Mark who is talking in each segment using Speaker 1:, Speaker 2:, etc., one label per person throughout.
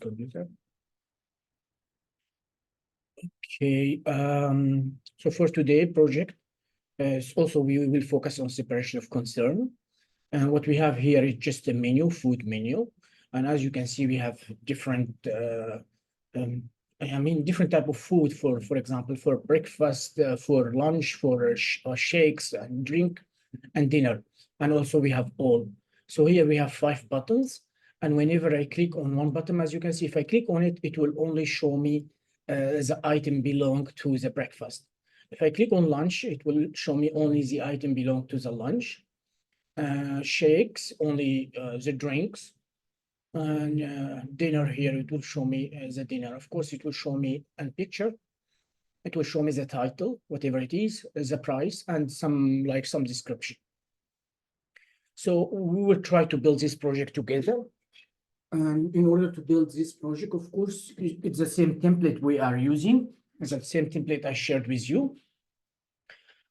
Speaker 1: computer. Okay, so for today project, also we will focus on separation of concern. And what we have here is just a menu, food menu. And as you can see, we have different, different type of food for example, for breakfast, for lunch, for shakes and drink and dinner. And also we have all. So here we have 5 buttons. And whenever I click on one button, as you can see, if I click on it, it will only show me the item belong to the breakfast. If I click on lunch, it will show me only the item belong to the lunch. Shakes, only the drinks. And dinner here, it will show me the dinner. Of course, it will show me a picture. It will show me the title, whatever it is, the price, and some description. So we will try to build this project together. And in order to build this project, of course, it's the same template we are using. It's the same template I shared with you.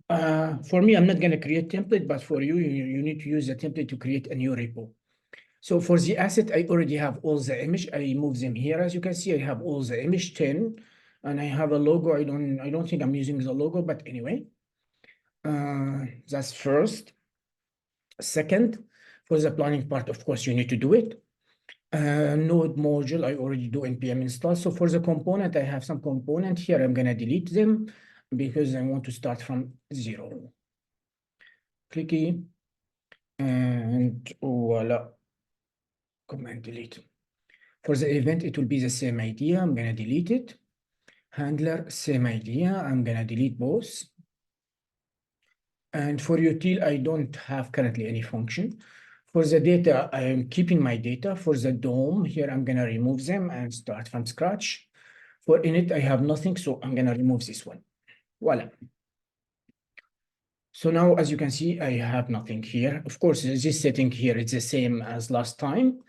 Speaker 1: For me, I'm not going to create template, but for you, you need to use the template to create a new repo. So for the asset, I already have all the image. I move them here. As you can see, I have all the image 10, and I have a logo. I don't think I'm using the logo, but anyway, that's first. Second, for the planning part, of course, you need to do it. Node module, I already do npm install. So for the component, I have some component here. I'm going to delete them because I want to start from 0. Clicky, and voila, command delete. For the event, it will be the same idea. I'm going to delete it. Handler, same idea. I'm going to delete both. And for util, I don't have currently any function. For the data, I am keeping my data. For the DOM, here I'm going to remove them and start from scratch. For init, I have nothing, so I'm going to remove this one. Voila. So now, as you can see, I have nothing here. Of course, this setting here is the same as last time.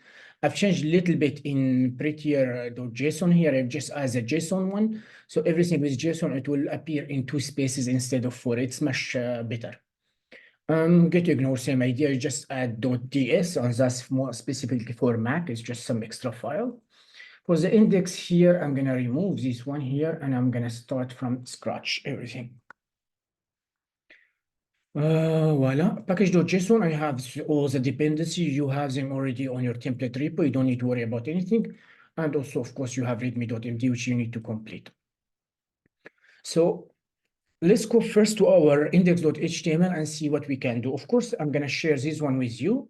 Speaker 1: I've changed a little bit in prettier.json here. I've just added a JSON one. So everything with JSON, it will appear in 2 spaces instead of 4. It's much better. Get to ignore same idea. You just add .ts, and that's more specifically for Mac. It's just some extra file. For the index here, I'm going to remove this one here, and I'm going to start from scratch everything. Voila. Package.json, I have all the dependencies. You have them already on your template repo. You don't need to worry about anything. And also, of course, you have readme.md, which you need to complete. So let's go first to our index.html and see what we can do. Of course, I'm going to share this one with you,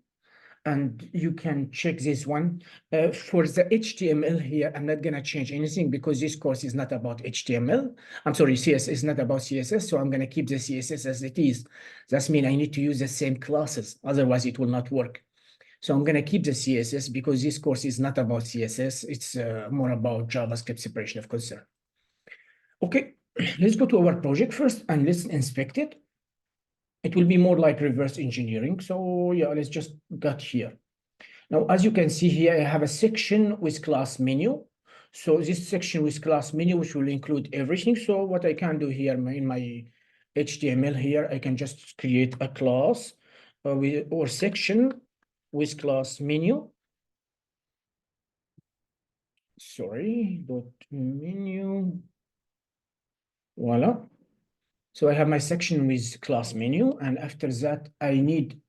Speaker 1: and you can check this one. For the HTML here, I'm not going to change anything because this course is not about HTML. I'm sorry, CSS is not about CSS, so I'm going to keep the CSS as it is. That means I need to use the same classes, otherwise it will not work. So I'm going to keep the CSS because this course is not about CSS. It's more about JavaScript separation of concern. Okay, let's go to our project first and let's inspect it. It will be more like reverse engineering. So yeah, let's just get here. Now, as you can see here, I have a section with class menu. So this section with class menu, which will include everything. So what I can do here in my HTML here, I can just create a class or section with class menu. Sorry, dot menu. Voila. So I have my section with class menu, and after that, I need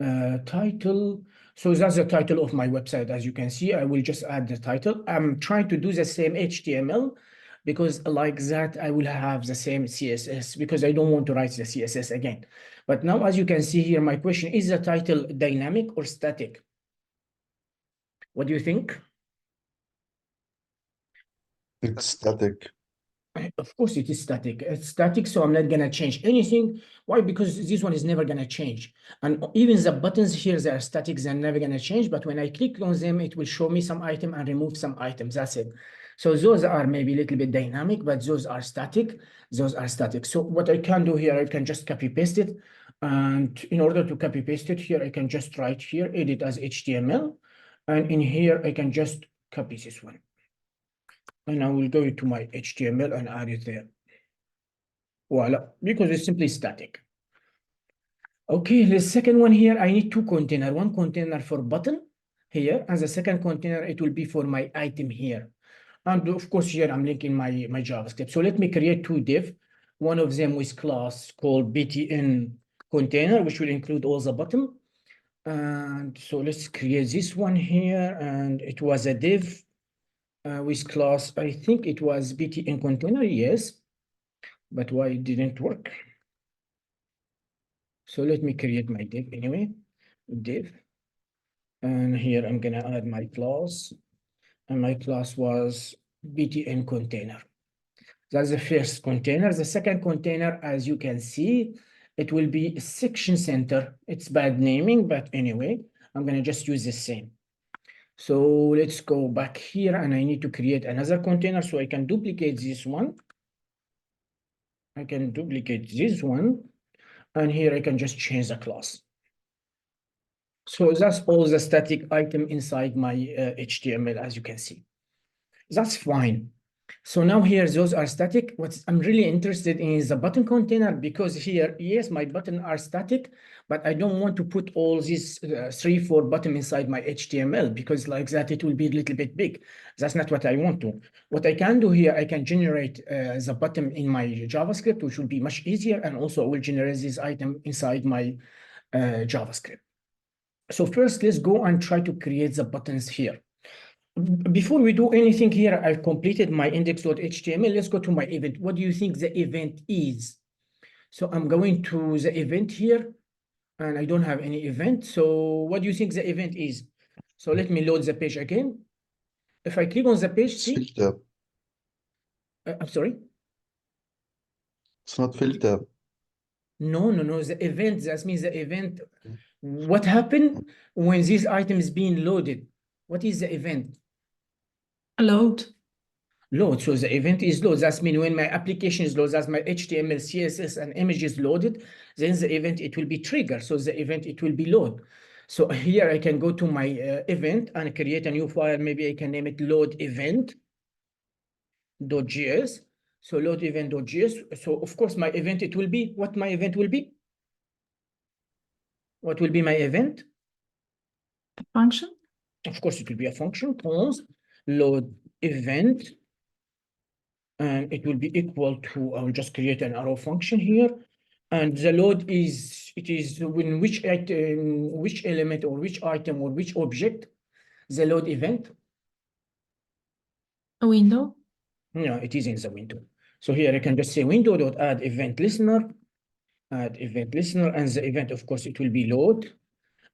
Speaker 1: title. So that's the title of my website. As you can see, I will just add the title. I'm trying to do the same HTML because like that, I will have the same CSS because I don't want to write the CSS again. But now, as you can see here, my question, is the title dynamic or static? What do you think?
Speaker 2: It's static.
Speaker 1: Of course, it is static. It's static, so I'm not going to change anything. Why? Because this one is never going to change. And even the buttons here, they are static. They're never going to change. But when I click on them, it will show me some item and remove some items. That's it. So those are maybe a little bit dynamic, but those are static. Those are static. So what I can do here, I can just copy paste it. And in order to copy paste it here, I can just write here, edit as HTML. And in here, I can just copy this one. And I will go to my HTML and add it there. Voila, because it's simply static. Okay, the second one here, I need 2 containers. One container for button here, and the second container, it will be for my item here. And of course, here I'm linking my JavaScript. So let me create two div, one of them with class called btn container, which will include all the bottom. And so let's create this one here, and it was a div with class, I think it was btn container, yes, but why it didn't work? So let me create my div anyway, div. And here I'm gonna add my class, and my class was btn container. That's the first container. The second container, as you can see, it will be section center. It's bad naming, but anyway, I'm gonna just use the same. So let's go back here, and I need to create another container so I can duplicate this one. I can duplicate this one, and here I can just change the class. So that's all the static item inside my HTML, as you can see. That's fine. So now here, those are static. What I'm really interested in is the button container, because here, yes, my buttons are static, but I don't want to put all these 3-4 buttons inside my HTML, because like that, it will be a little bit big. That's not what I want to. What I can do here, I can generate the button in my JavaScript, which will be much easier. And also I will generate this item inside my JavaScript. So first, let's go and try to create the buttons here. Before we do anything here, I've completed my index.html. Let's go to my event. What do you think the event is? So I'm going to the event here, and I don't have any event. So what do you think the event is? So let me load the page again. If I click on the page,
Speaker 2: It's
Speaker 1: see,
Speaker 2: filter.
Speaker 1: I'm sorry.
Speaker 2: It's not filter.
Speaker 1: No, the event, that means the event. What happened when this item is being loaded? What is the event?
Speaker 3: Load.
Speaker 1: Load. So the event is load. That means when my application is loaded, that's my HTML, CSS, and image is loaded, then the event, it will be triggered. So the event, it will be load. So here I can go to my event and create a new file. Maybe I can name it load event.js. So load event.js. So of course my event, it will be what my event will be. What will be my event?
Speaker 3: Function.
Speaker 1: Of course, it will be a function, const load event, and it will be equal to, I will just create an arrow function here. And the load is, it is when which item, which element or which item or which object, the load event.
Speaker 3: A window.
Speaker 1: No, it is in the window. So here I can just say window.add event listener, add event listener, and the event, of course, it will be load.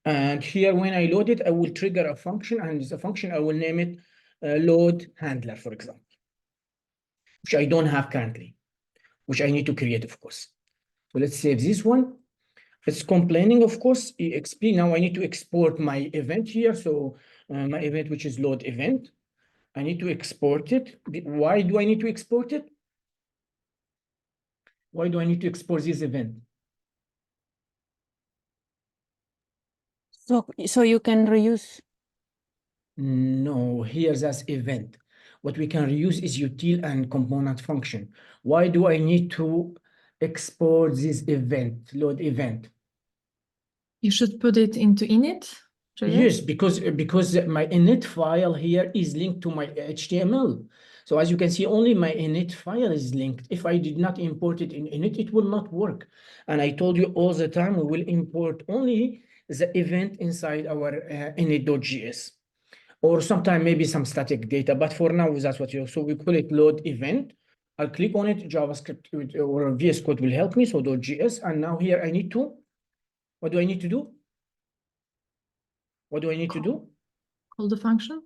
Speaker 1: And here, when I load it, I will trigger a function, and the function, I will name it load handler, for example, which I don't have currently, which I need to create, of course. So let's save this one. It's complaining, of course, EXP. Now I need to export my event here. So my event, which is load event, I need to export it. Why do I need to export it? Why do I need to export this event?
Speaker 4: So you can reuse.
Speaker 1: No, here's this event. What we can reuse is util and component function. Why do I need to export this event, load event?
Speaker 3: You should put it into init.
Speaker 1: Yes, because my init file here is linked to my HTML. So as you can see, only my init file is linked. If I did not import it in init, it will not work. And I told you all the time, we will import only the event inside our init.js. Or sometime maybe some static data, but for now, that's what you, so we call it load event. I'll click on it, JavaScript or VS Code will help me, so .js, and now here I need to, what do I need to do? What do I need to do?
Speaker 3: Call the function.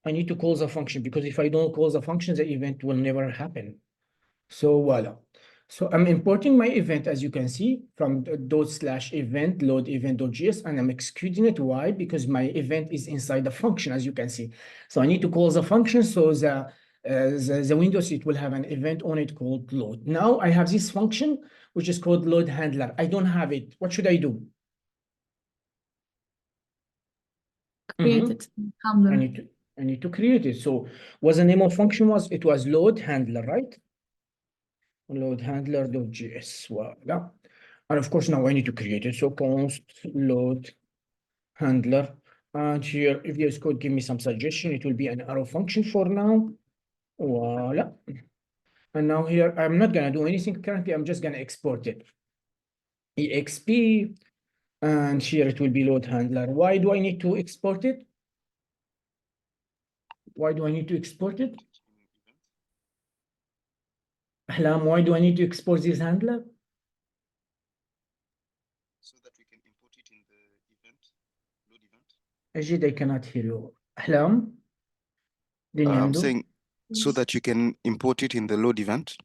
Speaker 1: I need to call the function, because if I don't call the function, the event will never happen. So voila. So I'm importing my event, as you can see, from ./event load event.js, and I'm executing it. Why? Because my event is inside the function, as you can see. So I need to call the function. So the Windows, it will have an event on it called load. Now I have this function, which is called load handler. I don't have it. What should I do?
Speaker 3: Create it. Handler.
Speaker 1: I need to create it. So what the name of function was? It was load handler, right? Load handler.js. Voila. And of course, now I need to create it. So const load handler.
Speaker 3: Mm-hmm.
Speaker 1: And here, if VS Code give me some suggestion, it will be an arrow function for now. Voila. And now here, I'm not gonna do anything currently, I'm just gonna export it. EXP, and here it will be load handler. Why do I need to export it? Why do I need to export it? Ahlam, why do I need to export this handler?
Speaker 2: So that we can import it in the event, load event.
Speaker 1: Ajid, I cannot hear you. Ahlam?
Speaker 2: I'm
Speaker 1: Dinyando?
Speaker 2: saying so that you can import it in the load event.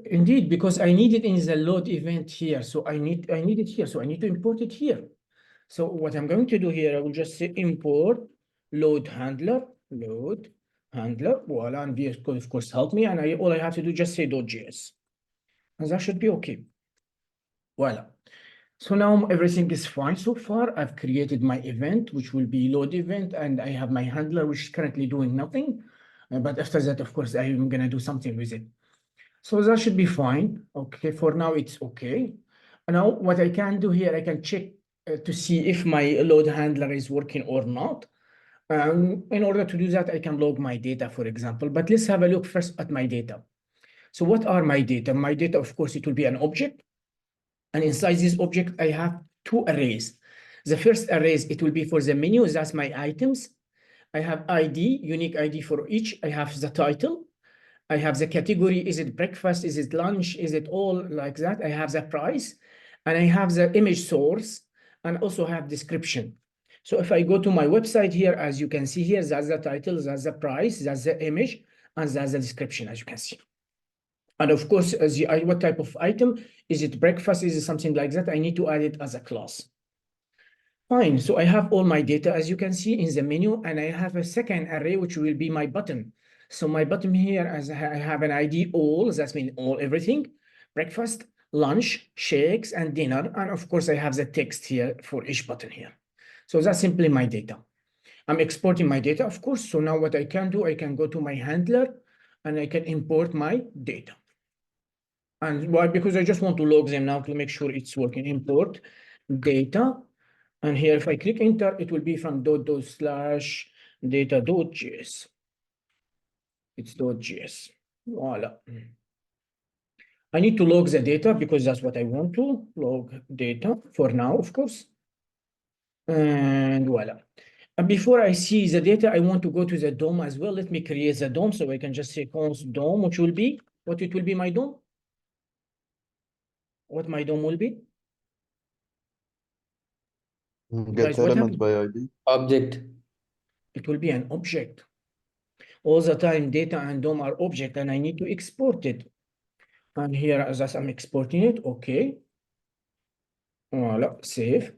Speaker 1: Indeed, because I need it in the load event here. So I need it here. So I need to import it here. So what I'm going to do here, I will just say import load handler, voila, and VS Code of course help me. And all I have to do just say .js. And that should be okay. Voila. So now everything is fine so far. I've created my event, which will be load event, and I have my handler, which is currently doing nothing. But after that, of course, I'm gonna do something with it. So that should be fine. Okay, for now it's okay. Now what I can do here, I can check to see if my load handler is working or not. In order to do that, I can log my data, for example. But let's have a look first at my data. So what are my data? My data, of course, it will be an object. And inside this object, I have two arrays. The first arrays, it will be for the menu. That's my items. I have ID, unique ID for each. I have the title. I have the category. Is it breakfast? Is it lunch? Is it all like that? I have the price. And I have the image source and also have description. So if I go to my website here, as you can see here, that's the title, that's the price, that's the image, and that's the description, as you can see. And of course, what type of item? Is it breakfast? Is it something like that? I need to add it as a class. Fine, so I have all my data, as you can see in the menu, and I have a second array, which will be my button. So my button here, as I have an ID all, that means all everything, breakfast, lunch, shakes, and dinner. And of course, I have the text here for each button here. So that's simply my data. I'm exporting my data, of course. So now what I can do, I can go to my handler and I can import my data. And why? Because I just want to log them now to make sure it's working. Import data. And here, if I click enter, it will be from /data.js. It's .js. Voila. I need to log the data because that's what I want to log data for now, of course. And voila. And before I see the data, I want to go to the DOM as well. Let me create the DOM so I can just say const DOM, which will be what it will be my DOM. What my DOM will be.
Speaker 2: Get
Speaker 1: Guys, what
Speaker 2: element
Speaker 1: happened?
Speaker 2: by ID.
Speaker 4: Object.
Speaker 1: It will be an object. All the time, data and DOM are object, and I need to export it. And here, as I'm exporting it, okay. Voila, save.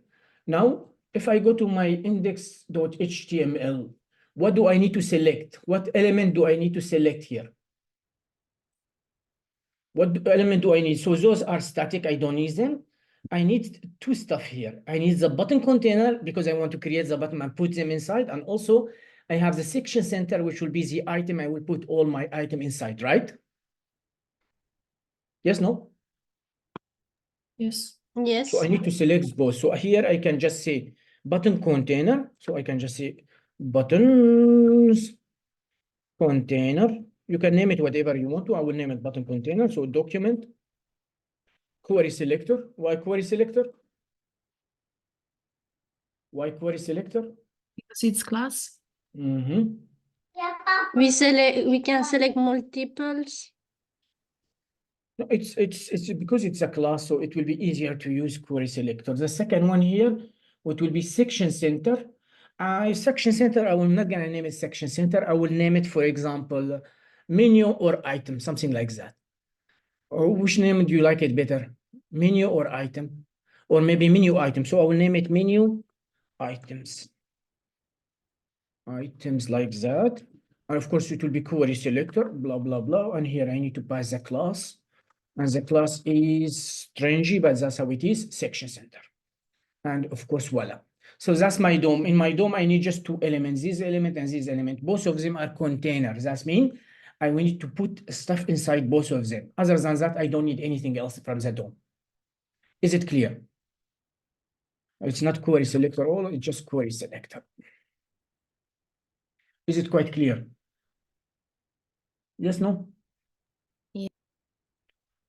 Speaker 1: Now, if I go to my index.html, what do I need to select? What element do I need to select here? What element do I need? So those are static, I don't need them. I need two stuff here. I need the button container because I want to create the button and put them inside. And also I have the section center, which will be the item. I will put all my item inside, right? Yes, no?
Speaker 3: Yes.
Speaker 5: Yes.
Speaker 1: So I need to select both. So here I can just say button container. So I can just say buttons container. You can name it whatever you want to. I will name it button container. So document query selector. Why query selector? Why query selector?
Speaker 3: Because it's class.
Speaker 1: Mm-hmm.
Speaker 5: We can select multiples.
Speaker 1: No, it's because it's a class, so it will be easier to use query selector. The second one here, it will be section center. Section center, I will not gonna name it section center. I will name it, for example, menu or item, something like that. Or which name do you like it better? Menu or item? Or maybe menu item. So I will name it menu items. Items like that. And of course, it will be query selector, blah, blah, blah. And here I need to pass the class. And the class is stringy, but that's how it is, section center. And of course, voila. So that's my DOM. In my DOM, I need just two elements, this element and this element. Both of them are containers. That means I will need to put stuff inside both of them. Other than that, I don't need anything else from the DOM. Is it clear? It's not query selector all, it's just query selector. Is it quite clear? Yes, no?
Speaker 3: Yeah.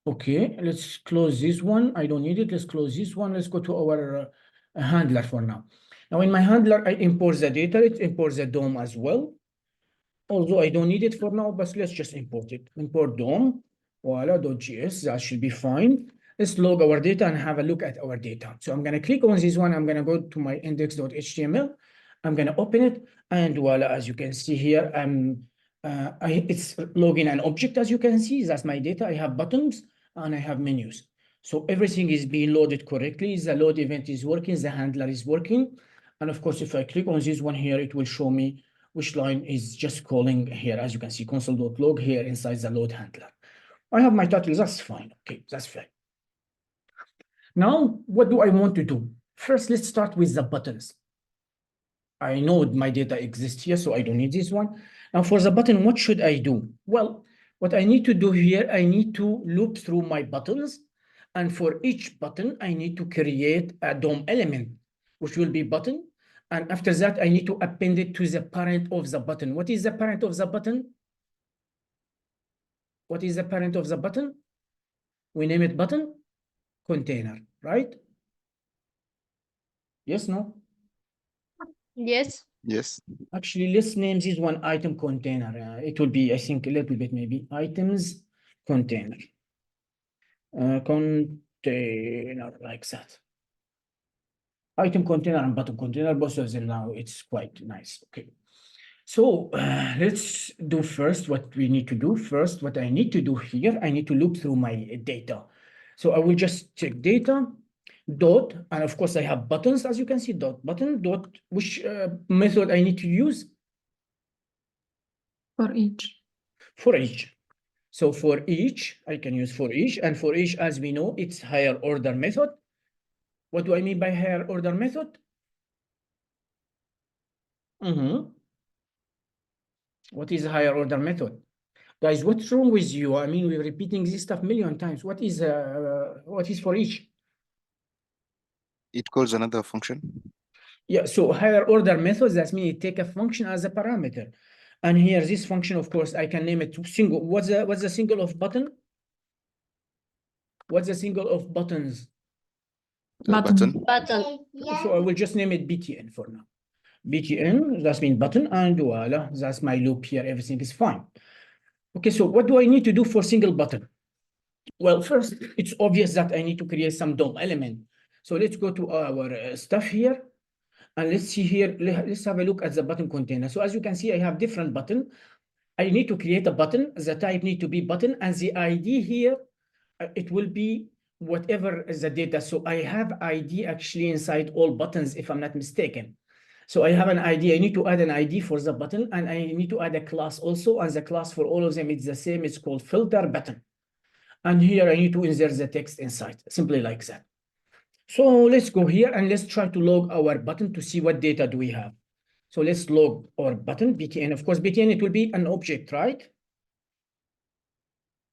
Speaker 1: Okay, let's close this one. I don't need it. Let's close this one. Let's go to our handler for now. Now in my handler, I import the data. It imports the DOM as well. Although I don't need it for now, but let's just import it. Import DOM, voila, .js, that should be fine. Let's log our data and have a look at our data. So I'm gonna click on this one. I'm gonna go to my index.html. I'm gonna open it, and voila, as you can see here, it's logging an object, as you can see. That's my data. I have buttons and I have menus. So everything is being loaded correctly. The load event is working, the handler is working. And of course, if I click on this one here, it will show me which line is just calling here. As you can see, console.log here inside the load handler. I have my title, that's fine. Okay, that's fine. Now, what do I want to do? First, let's start with the buttons. I know my data exists here, so I don't need this one. Now for the button, what should I do? Well, what I need to do here, I need to loop through my buttons. And for each button, I need to create a DOM element, which will be button. And after that, I need to append it to the parent of the button. What is the parent of the button? What is the parent of the button? We name it button container, right? Yes, no?
Speaker 5: Yes.
Speaker 2: Yes.
Speaker 1: Actually, let's name this one item container. It will be, I think, a little bit maybe items container. Container like that. Item container and button container, both of them now, it's quite nice. Okay. So let's do first what we need to do. First, what I need to do here, I need to loop through my data. So I will just check data dot, and of course I have buttons, as you can see, dot button dot, which method I need to use?
Speaker 3: For each.
Speaker 1: For each. So for each, I can use for each, and for each, as we know, it's higher order method. What do I mean by higher order method? What is a higher order method? Guys, what's wrong with you? I mean, we're repeating this stuff a million times. What is for each?
Speaker 2: It calls another function.
Speaker 1: Yeah, so higher order methods, that means it take a function as a parameter. And here, this function, of course, I can name it single. What's the single of button? What's the single of buttons?
Speaker 3: Button.
Speaker 5: Button.
Speaker 1: So I will just name it BTN for now. BTN, that means button, and voila, that's my loop here. Everything is fine. Okay, so what do I need to do for single button? Well, first, it's obvious that I need to create some DOM element. So let's go to our stuff here. And let's see here, let's have a look at the button container. So as you can see, I have different button. I need to create a button. The type need to be button, and the ID here, it will be whatever is the data. So I have ID actually inside all buttons, if I'm not mistaken. So I have an ID. I need to add an ID for the button, and I need to add a class also. And the class for all of them, it's the same. It's called filter button. And here I need to insert the text inside, simply like that. So let's go here and let's try to log our button to see what data do we have. So let's log our button, BTN. Of course, BTN, it will be an object, right?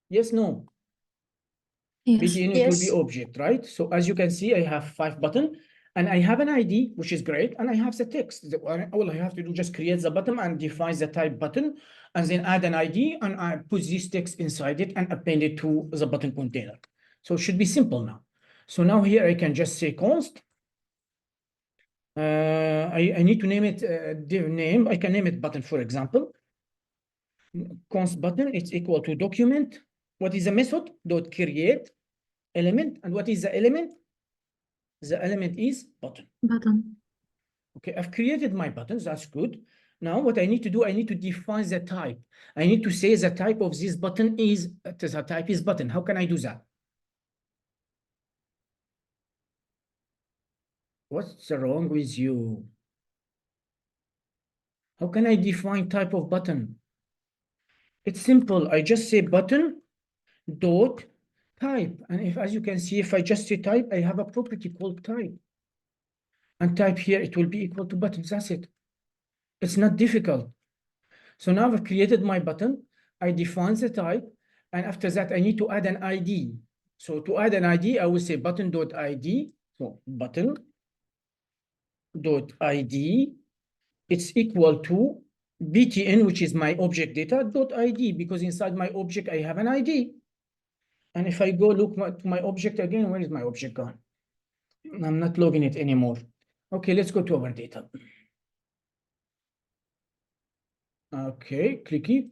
Speaker 1: Yes, no?
Speaker 3: Yes.
Speaker 1: BTN, it will be
Speaker 5: Yes.
Speaker 1: object, right? So as you can see, I have 5 buttons and I have an ID, which is great. And I have the text. All I have to do just create the button and define the type button and then add an ID and I put this text inside it and append it to the button container. So it should be simple now. So now here I can just say const. I need to name it div name. I can name it button, for example. Const button, it's equal to document. What is the method? Dot create element. And what is the element? The element is button.
Speaker 3: Button.
Speaker 1: Okay, I've created my buttons. That's good. Now what I need to do, I need to define the type. I need to say the type of this button is, the type is button. How can I do that? What's wrong with you? How can I define type of button? It's simple. I just say button dot type. And if, as you can see, if I just say type, I have a property called type. And type here, it will be equal to button. That's it. It's not difficult. So now I've created my button. I define the type. And after that, I need to add an ID. So to add an ID, I will say button.id. So button.id, it's equal to btn, which is my object data dot id, because inside my object I have an ID. And if I go look to my object again, where is my object gone? I'm not logging it anymore. Okay, let's go to our data. Okay, clicky.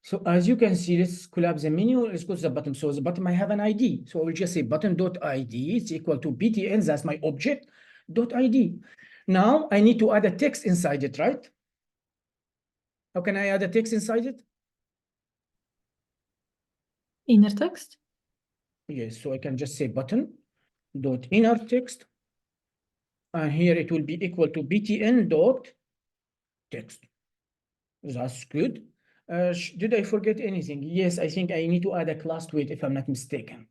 Speaker 1: So as you can see, let's collapse the menu. Let's go to the bottom. So the bottom, I have an ID. So I will just say button.id is equal to btn, that's my object, .id. Now I need to add a text inside it, right? How can I add a text inside it?
Speaker 3: Inner text.
Speaker 1: Yes, so I can just say button.inner text. And here it will be equal to btn.text. That's good. Did I forget anything? Yes, I think I need to add a class to it if I'm not mistaken.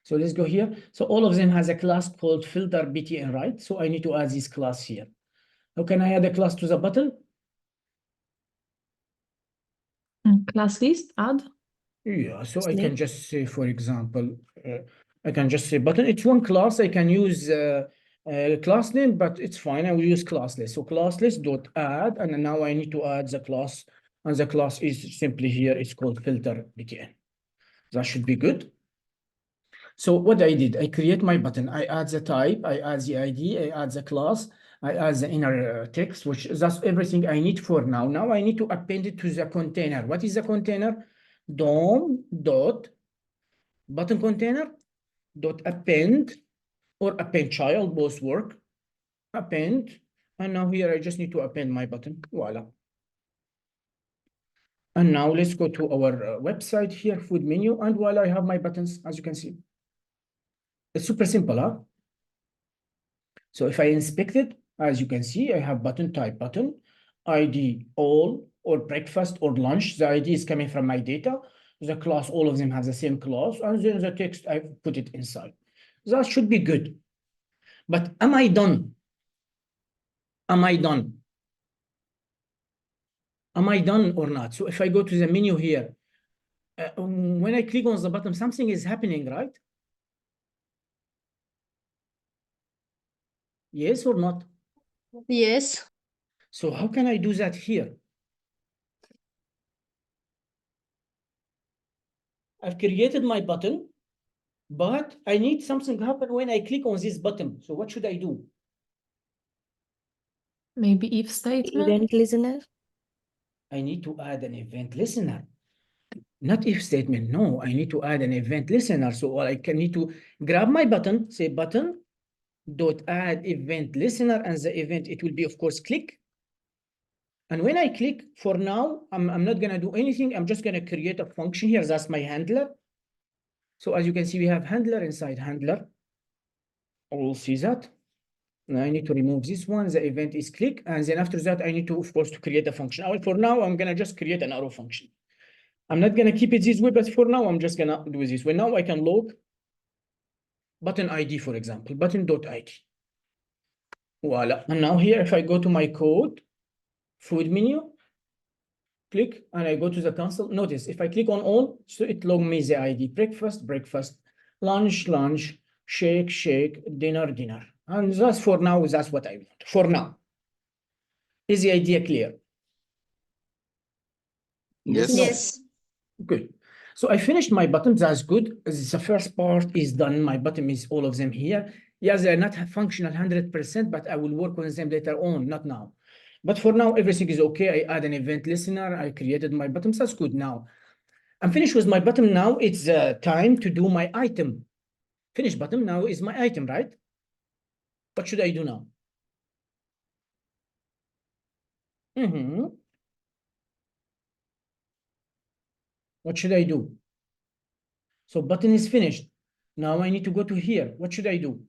Speaker 1: So let's go here. So all of them has a class called filter btn, right? So I need to add this class here. How can I add a class to the button?
Speaker 3: Class list, add.
Speaker 1: Yeah, so I can just say, for example, I can just say button. It's one class. I can use class name, but it's fine. I will use classless. So classless dot add, and now I need to add the class, and the class is simply here. It's called filter btn. That should be good. So what I did, I create my button. I add the type, I add the ID, I add the class, I add the inner text, which that's everything I need for now. Now I need to append it to the container. What is the container? DOM dot button container dot append or append child, both work. Append, and now here I just need to append my button. Voila. And now let's go to our website here, food menu, and voila, I have my buttons, as you can see. It's super simple, huh? So if I inspect it, as you can see, I have button type button, ID all or breakfast or lunch. The ID is coming from my data. The class, all of them have the same class, and then the text, I put it inside. That should be good. But am I done? Am I done? Am I done or not? So if I go to the menu here, when I click on the button, something is happening, right? Yes or not?
Speaker 5: Yes.
Speaker 1: So how can I do that here? I've created my button, but I need something to happen when I click on this button. So what should I do?
Speaker 3: Maybe if statement.
Speaker 4: Event listener.
Speaker 1: I need to add an event listener. Not if statement, no, I need to add an event listener. So I can need to grab my button, say button dot add event listener, and the event, it will be, of course, click. And when I click, for now, I'm not gonna do anything. I'm just gonna create a function here. That's my handler. So as you can see, we have handler inside handler. We'll see that. Now I need to remove this one. The event is click. And then after that, I need to, of course, to create a function. For now, I'm gonna just create an arrow function. I'm not gonna keep it this way, but for now, I'm just gonna do this way. Now I can log button ID, for example, button.id. Voila. And now here, if I go to my code, food menu, click, and I go to the console. Notice, if I click on all, so it log me the ID, breakfast, breakfast, lunch, lunch, shake, shake, dinner, dinner. And that's for now, that's what I want, for now. Is the idea clear?
Speaker 2: Yes.
Speaker 1: No.
Speaker 5: Yes.
Speaker 1: Good. So I finished my buttons. That's good. The first part is done. My button is all of them here. Yes, they're not functional 100%, but I will work on them later on, not now. But for now, everything is okay. I add an event listener. I created my buttons. That's good now. I'm finished with my button. Now it's time to do my item. Finish button now is my item, right? What should I do now? What should I do? So button is finished. Now I need to go to here. What should I do?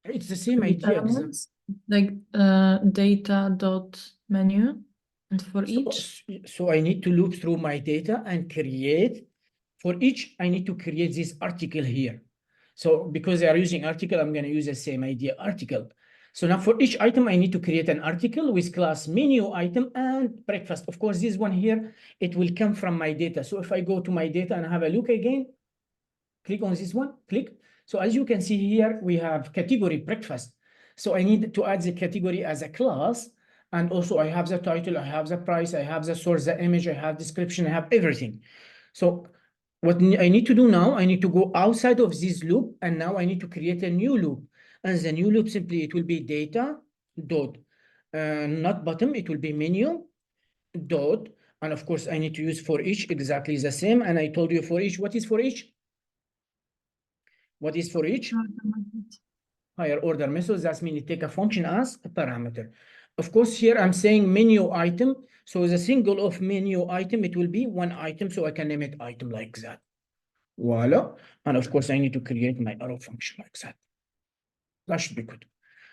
Speaker 1: It's the same idea.
Speaker 3: Elements, like data dot menu, and for each.
Speaker 1: So I need to loop through my data and create, for each, I need to create this article here. So because they are using article, I'm going to use the same idea, article. So now for each item, I need to create an article with class menu item and breakfast. Of course, this one here, it will come from my data. So if I go to my data and have a look again, click on this one, click. So as you can see here, we have category breakfast. So I need to add the category as a class. And also I have the title, I have the price, I have the source, the image, I have description, I have everything. So what I need to do now, I need to go outside of this loop, and now I need to create a new loop. And the new loop simply, it will be data dot, not bottom, it will be menu dot. And of course, I need to use for each exactly the same. And I told you for each, what is for each? What is for each? Higher order method. That means it take a function as a parameter. Of course, here I'm saying menu item. So the single of menu item, it will be one item. So I can name it item like that. Voila. And of course, I need to create my arrow function like that. That should be good.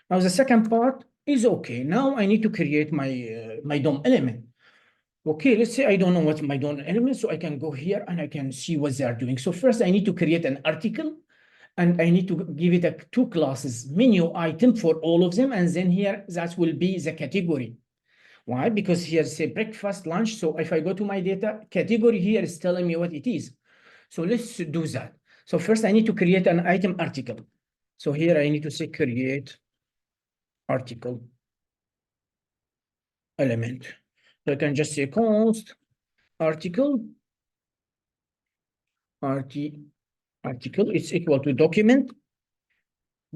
Speaker 1: Now, the second part is okay. Now I need to create my DOM element. Okay, let's say I don't know what my DOM element, so I can go here and I can see what they are doing. So first I need to create an article, and I need to give it two classes, menu item for all of them. And then here, that will be the category. Why? Because here say breakfast, lunch. So if I go to my data, category here is telling me what it is. So let's do that. So first I need to create an item article. So here I need to say create article element. So I can just say const article article is equal to document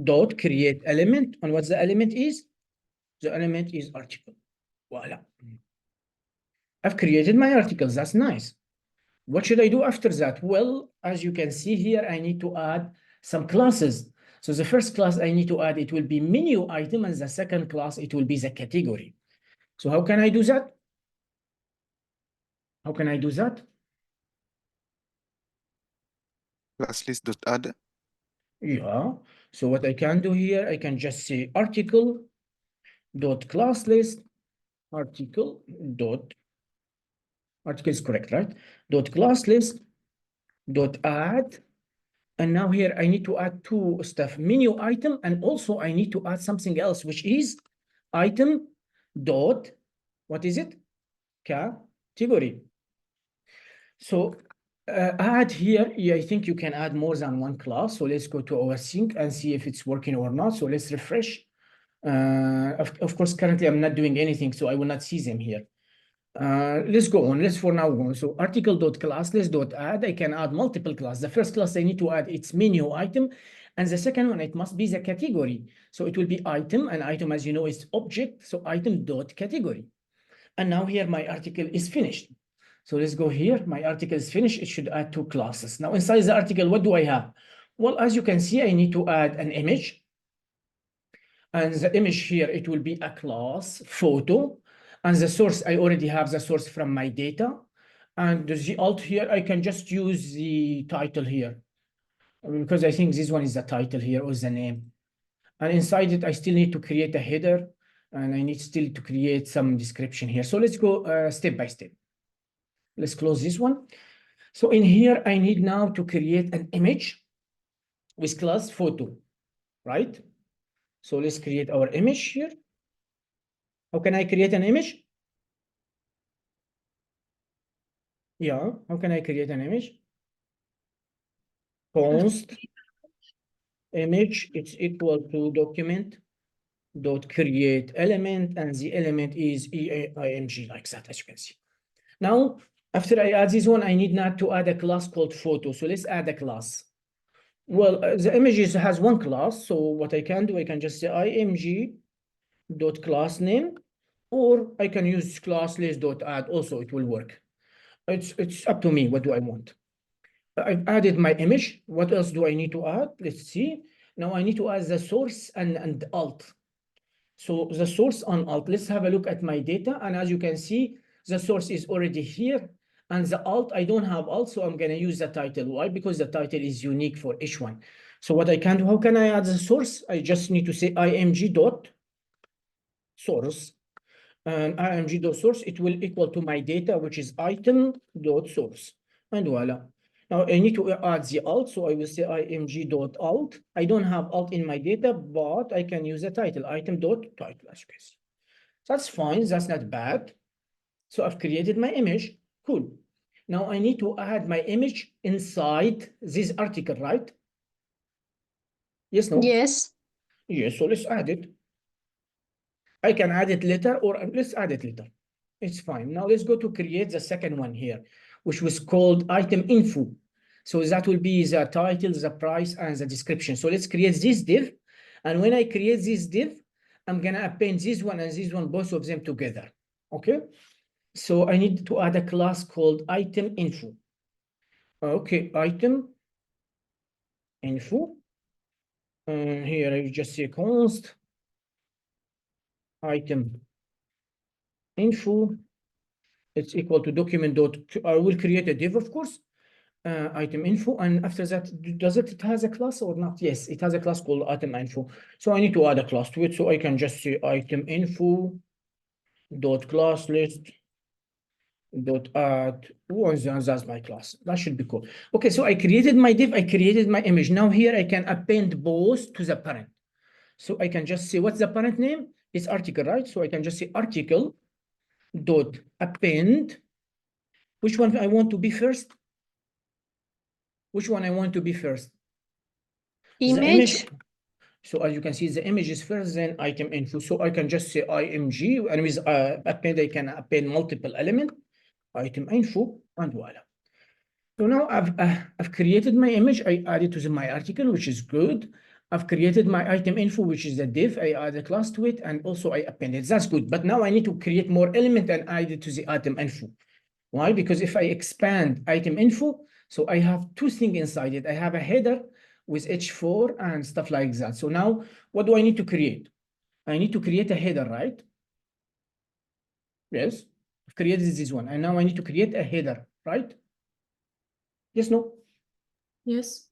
Speaker 1: dot create element. And what the element is? The element is article. Voila. I've created my articles. That's nice. What should I do after that? Well, as you can see here, I need to add some classes. So the first class I need to add, it will be menu item, and the second class, it will be the category. So how can I do that? How can I do that?
Speaker 2: Class list dot add.
Speaker 1: Yeah. So what I can do here, I can just say article dot class list, article is correct, right? Dot class list dot add. And now here I need to add two stuff, menu item, and also I need to add something else, which is item dot, what is it? Category. So add here, I think you can add more than one class. So let's go to our sync and see if it's working or not. So let's refresh. Of course, currently I'm not doing anything, so I will not see them here. Let's go on. Let's for now go on. So article.classlist.add, I can add multiple classes. The first class I need to add its menu item, and the second one, it must be the category. So it will be item, and item, as you know, is object. So item.category. And now here my article is finished. So let's go here. My article is finished. It should add two classes. Now inside the article, what do I have? Well, as you can see, I need to add an image. And the image here, it will be a class photo. And the source, I already have the source from my data. And the alt here, I can just use the title here, because I think this one is the title here or the name. And inside it, I still need to create a header, and I need still to create some description here. So let's go step by step. Let's close this one. So in here, I need now to create an image with class photo, right? So let's create our image here. How can I create an image? Yeah, how can I create an image? Const image, it's equal to document dot create element, and the element is img like that, as you can see. Now, after I add this one, I need now to add a class called photo. So let's add a class. Well, the images has one class. So what I can do, I can just say img dot class name, or I can use class list dot add also, it will work. It's up to me. What do I want? I've added my image. What else do I need to add? Let's see. Now I need to add the source and alt. So the source on alt, let's have a look at my data. And as you can see, the source is already here. And the alt, I don't have alt, so I'm going to use the title. Why? Because the title is unique for each one. So what I can do, how can I add the source? I just need to say img dot source. And img.source, it will equal to my data, which is item.source. And voila. Now I need to add the alt, so I will say img.alt. I don't have alt in my data, but I can use a title, item.title, as you can see. That's fine, that's not bad. So I've created my image, cool. Now I need to add my image inside this article, right? Yes, no?
Speaker 5: Yes.
Speaker 1: Yes, so let's add it. I can add it later, or let's add it later. It's fine. Now let's go to create the second one here, which was called item info. So that will be the title, the price, and the description. So let's create this div. And when I create this div, I'm gonna append this one and this one, both of them together. Okay. So I need to add a class called item info. Okay, item info. And here I just say const item info. It's equal to document dot. I will create a div, of course. Item info, and after that, does it has a class or not? Yes, it has a class called item info. So I need to add a class to it. So I can just say item info dot class list dot add once, and that's my class. That should be cool. Okay, so I created my div, I created my image. Now here I can append both to the parent. So I can just say, what's the parent name? It's article, right? So I can just say article dot append. Which one I want to be first? Which one I want to be first? The
Speaker 5: Image.
Speaker 1: So as you can see, the image is first, then item info. So I can just say img, and with append, I can append multiple element, item info, and voila. So now I've created my image. I added to my article, which is good. I've created my item info, which is a div. I add a class to it, and also I appended. That's good. But now I need to create more element and add it to the item info. Why? Because if I expand item info, so I have two things inside it. I have a header with H4 and stuff like that. So now what do I need to create? I need to create a header, right? Yes, I've created this one. And now I need to create a header, right? Yes, no?
Speaker 3: Yes.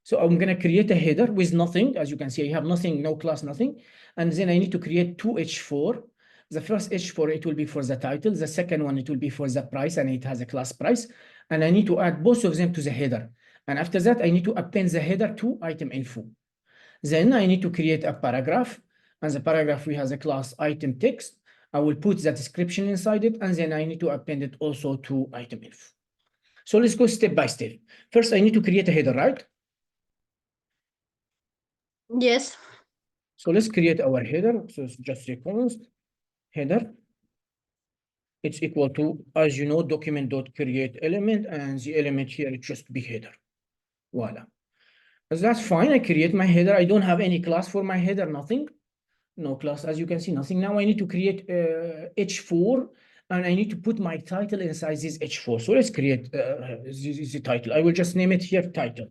Speaker 1: So I'm going to create a header with nothing. As you can see, I have nothing, no class, nothing. And then I need to create two H4. The first H4, it will be for the title. The second one, it will be for the price, and it has a class price. And I need to add both of them to the header. And after that, I need to append the header to item info. Then I need to create a paragraph. And the paragraph, we has a class item text. I will put the description inside it. And then I need to append it also to item info. So let's go step by step. First, I need to create a header, right?
Speaker 5: Yes.
Speaker 1: So let's create our header. So it's just a const header. It's equal to, as you know, document.create element, and the element here is just big header. Voila. That's fine. I create my header. I don't have any class for my header, nothing. No class, as you can see, nothing. Now I need to create H4, and I need to put my title inside this H4. So let's create the title. I will just name it here title.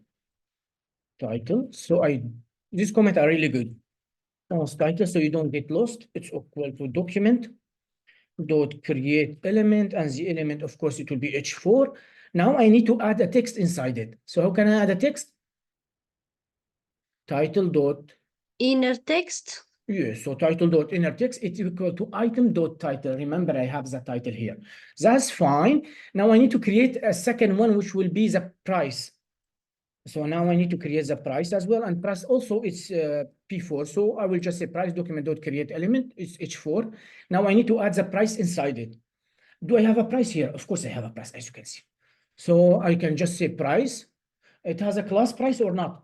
Speaker 1: Title. So this comment are really good. Title, so you don't get lost. It's equal to document dot create element, and the element, of course, it will be H4. Now I need to add a text inside it. So how can I add a text? Title dot
Speaker 5: Inner text.
Speaker 1: yes, so title dot inner text, it's equal to item dot title. Remember, I have the title here. That's fine. Now I need to create a second one, which will be the price. So now I need to create the price as well, and price also it's P4. So I will just say price document dot create element, it's H4. Now I need to add the price inside it. Do I have a price here? Of course I have a price, as you can see. So I can just say price. It has a class price or not?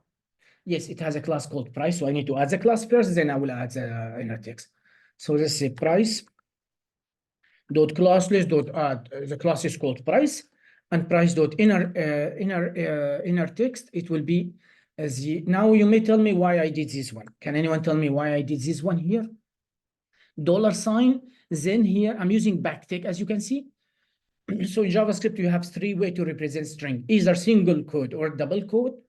Speaker 1: Yes, it has a class called price. So I need to add the class first, then I will add the inner text. So let's say price dot class list dot add the class is called price, and price dot inner text, it will be as the. Now you may tell me why I did this one. Can anyone tell me why I did this one here? $sign. Then here I'm using backtick, as you can see. So in JavaScript, you have three ways to represent string, either single quote or double quote.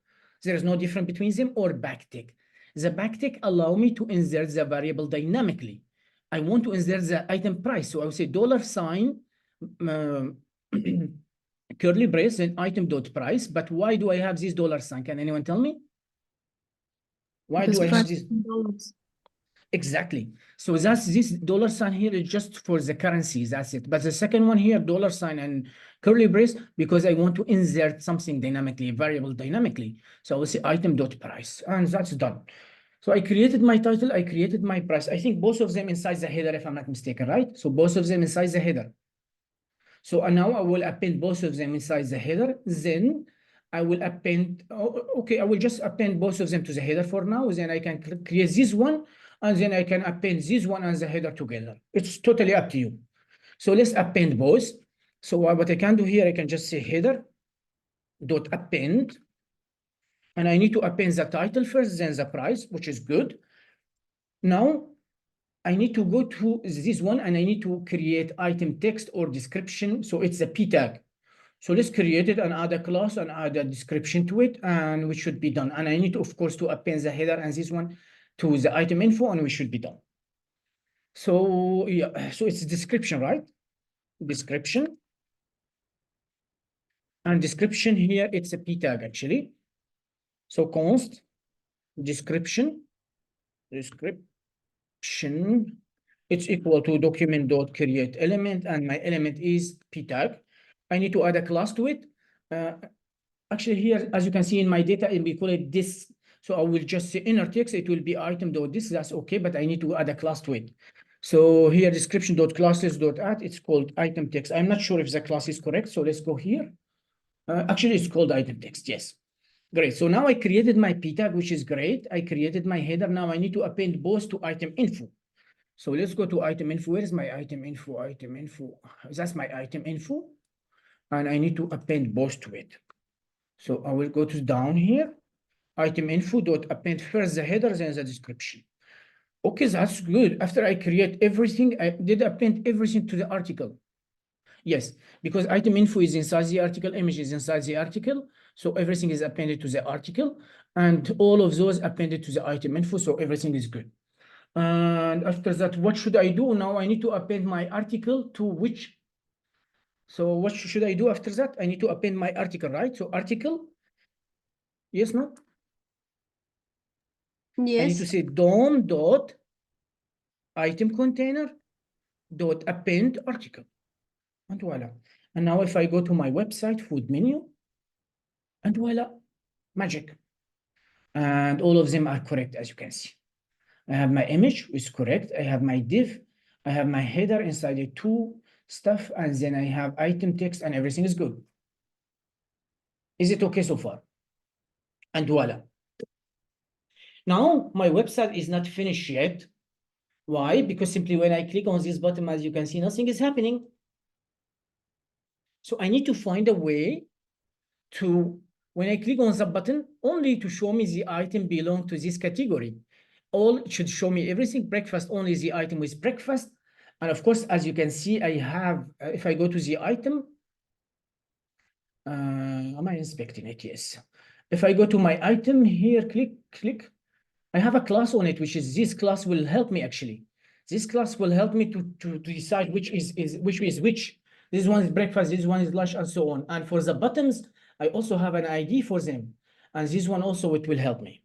Speaker 1: There is no difference between them, or backtick. The backtick allow me to insert the variable dynamically. I want to insert the item price. So I will say $sign, curly brace, and item dot price. But why do I have this $sign? Can anyone tell me? Why
Speaker 3: Because
Speaker 1: do I have
Speaker 3: price
Speaker 1: this?
Speaker 3: in dollars.
Speaker 1: Exactly. So that's this $sign here is just for the currency. That's it. But the second one here, $sign and curly brace, because I want to insert something dynamically, variable dynamically. So I will say item dot price, and that's done. So I created my title, I created my price. I think both of them inside the header, if I'm not mistaken, right? So both of them inside the header. So now I will append both of them inside the header. Then I will append, okay, I will just append both of them to the header for now. Then I can create this one, and then I can append this one and the header together. It's totally up to you. So let's append both. So what I can do here, I can just say header dot append, and I need to append the title first, then the price, which is good. Now I need to go to this one, and I need to create item text or description. So it's a P tag. So let's create it and add a class and add a description to it, and we should be done. And I need to, of course, to append the header and this one to the item info, and we should be done. So yeah, so it's description, right? Description. And description here, it's a P tag actually. So const description, it's equal to document.create element, and my element is P tag. I need to add a class to it. Actually here, as you can see in my data, and we call it this. So I will just say inner text, it will be item.this, that's okay, but I need to add a class to it. So here description.classes.add, it's called item text. I'm not sure if the class is correct, so let's go here. Actually, it's called item text, yes. Great, so now I created my P tag, which is great. I created my header, now I need to append both to item info. So let's go to item info. Where is my item info? Item info, that's my item info. And I need to append both to it. So I will go to down here, item info dot append first the header, then the description. Okay, that's good. After I create everything, I did append everything to the article. Yes, because item info is inside the article, image is inside the article. So everything is appended to the article, and all of those appended to the item info. So everything is good. And after that, what should I do? Now I need to append my article to which. So what should I do after that? I need to append my article, right? So article, yes, no? I need to
Speaker 5: Yes.
Speaker 1: say DOM dot item container dot append article. And voila. And now if I go to my website, food menu, and voila, magic. And all of them are correct, as you can see. I have my image, is correct. I have my div. I have my header inside the two stuff, and then I have item text, and everything is good. Is it okay so far? And voila. Now, my website is not finished yet. Why? Because simply when I click on this button, as you can see, nothing is happening. So I need to find a way to, when I click on the button, only to show me the item belong to this category. All it should show me everything, breakfast, only the item with breakfast. And of course, as you can see, I have, if I go to the item, am I inspecting it? Yes. If I go to my item here, click, I have a class on it, which is this class will help me actually. This class will help me to decide which is which. This one is breakfast, this one is lunch, and so on. And for the buttons, I also have an ID for them. And this one also, it will help me.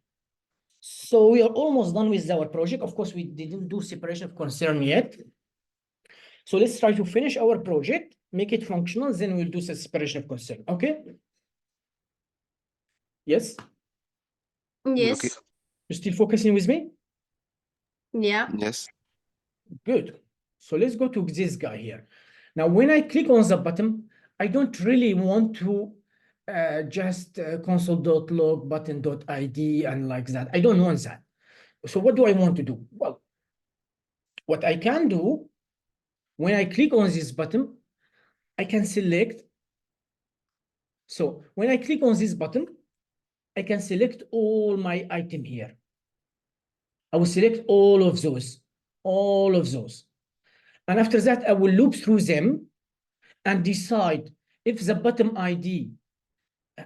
Speaker 1: So we are almost done with our project. Of course, we didn't do separation of concern yet. So let's try to finish our project, make it functional, then we'll do the separation of concern, okay? Yes?
Speaker 5: Yes.
Speaker 2: Okay.
Speaker 1: You still focusing with me?
Speaker 5: Yeah.
Speaker 2: Yes.
Speaker 1: Good. So let's go to this guy here. Now, when I click on the button, I don't really want to just console.log button.id and like that. I don't want that. So what do I want to do? Well, what I can do, when I click on this button, I can select. So when I click on this button, I can select all my item here. I will select all of those. And after that, I will loop through them and decide if the bottom ID,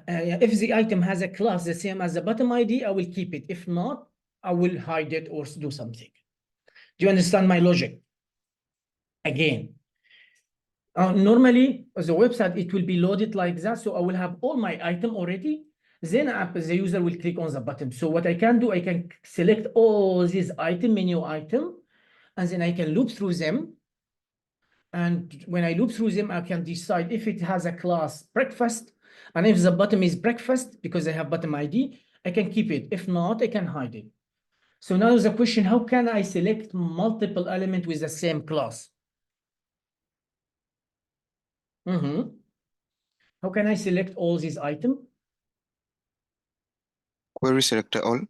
Speaker 1: if the item has a class the same as the bottom ID, I will keep it. If not, I will hide it or do something. Do you understand my logic? Again, normally, the website, it will be loaded like that. So I will have all my item already. Then the user will click on the button. So what I can do, I can select all these item, menu item, and then I can loop through them. And when I loop through them, I can decide if it has a class breakfast. And if the bottom is breakfast, because I have bottom ID, I can keep it. If not, I can hide it. So now the question, how can I select multiple elements with the same class? How can I select all these items?
Speaker 2: Query selector all.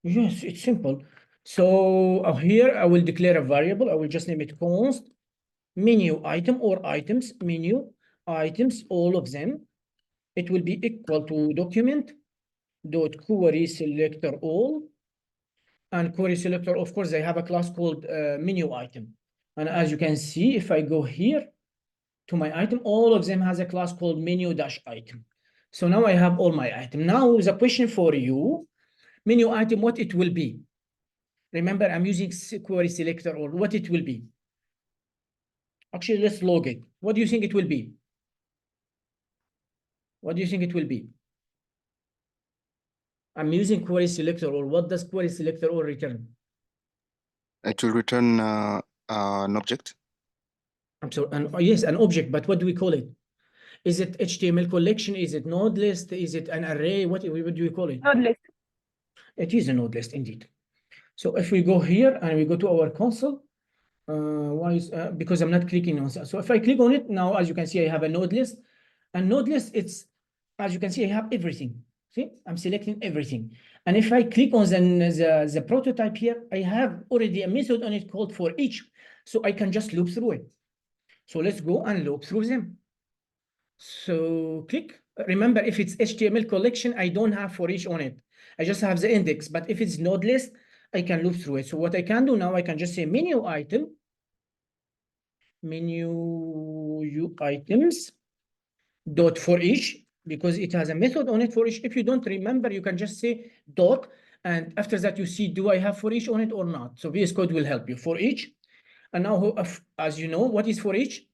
Speaker 1: Yes, it's simple. So here I will declare a variable. I will just name it const menu item or items, menu items, all of them. It will be equal to document dot query selector all. And query selector, of course, they have a class called menu item. And as you can see, if I go here to my item, all of them has a class called menu dash item. So now I have all my item. Now the question for you, menu item, what it will be? Remember, I'm using query selector or what it will be. Actually, let's log it. What do you think it will be? What do you think it will be? I'm using query selector or what does query selector or return?
Speaker 2: It will return an object.
Speaker 1: I'm sorry, yes, an object, but what do we call it? Is it HTML collection? Is it node list? Is it an array? What do we call it?
Speaker 4: Node list.
Speaker 1: It is a node list indeed. So if we go here and we go to our console, because I'm not clicking on that. So if I click on it now, as you can see, I have a node list. And node list, it's, as you can see, I have everything. See, I'm selecting everything. And if I click on the prototype here, I have already a method on it called for each. So I can just loop through it. So let's go and loop through them. So click. Remember, if it's HTML collection, I don't have for each on it. I just have the index. But if it's node list, I can loop through it. So what I can do now, I can just say menu item, menu items dot for each, because it has a method on it for each. If you don't remember, you can just say dot, and after that you see, do I have for each on it or not? So VS Code will help you for each. And now, as you know, what is for each?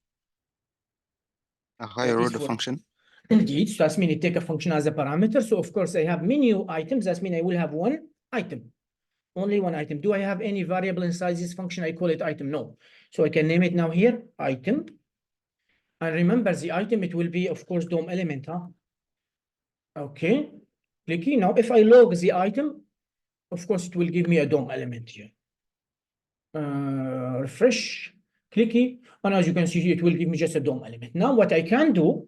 Speaker 2: A higher
Speaker 1: What is
Speaker 2: order
Speaker 1: for-
Speaker 2: function.
Speaker 1: Indeed, so that's mean it take a function as a parameter. So of course I have menu items. That's mean I will have one item, only one item. Do I have any variable inside this function? I call it item. No. So I can name it now here item. And remember the item, it will be of course DOM element, huh? Okay. Clicky. Now if I log the item, of course it will give me a DOM element here. Refresh, clicky, and as you can see, it will give me just a DOM element. Now what I can do,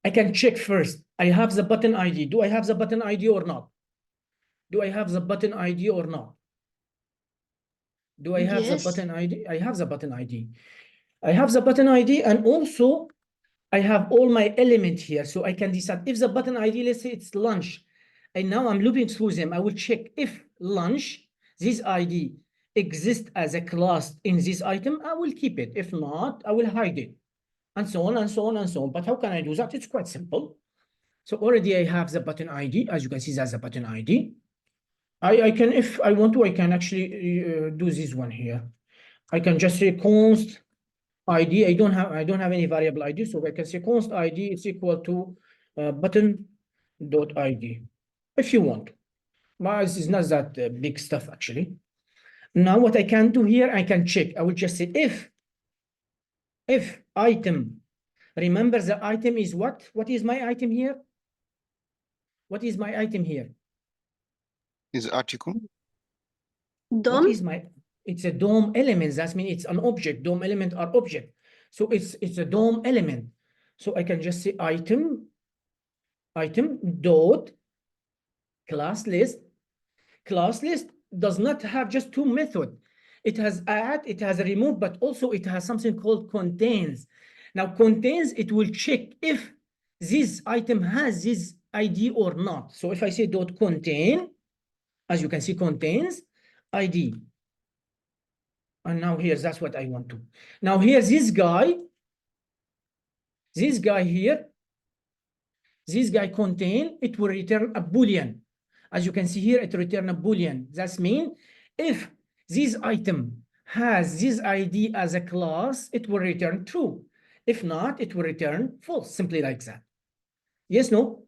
Speaker 1: I can check first. I have the button ID. Do I have the button ID or not? Do I have the button ID or not? Do I have the
Speaker 5: Yes.
Speaker 1: button ID? I have the button ID. I have the button ID, and also I have all my elements here. So I can decide if the button ID, let's say it's lunch, and now I'm looping through them. I will check if lunch, this ID exists as a class in this item, I will keep it. If not, I will hide it. And so on and so on and so on. But how can I do that? It's quite simple. So already I have the button ID. As you can see, that's the button ID. I can, if I want to, I can actually do this one here. I can just say const ID. I don't have any variable ID, so I can say const ID is equal to button dot ID if you want. But this is not that big stuff actually. Now what I can do here, I can check. I will just say if item. Remember the item is what? What is my item here? What is my item here?
Speaker 2: Is article.
Speaker 1: What
Speaker 5: DOM.
Speaker 1: is my? It's a DOM element. That means it's an object. DOM element are object. So it's a DOM element. So I can just say item dot class list. Class list does not have just two methods. It has add, it has remove, but also it has something called contains. Now contains, it will check if this item has this ID or not. So if I say dot contain, as you can see, contains ID. And now here, that's what I want to. Now here, this guy here, this guy contain, it will return a Boolean. As you can see here, it return a Boolean. That means if this item has this ID as a class, it will return true. If not, it will return false, simply like that. Yes, no?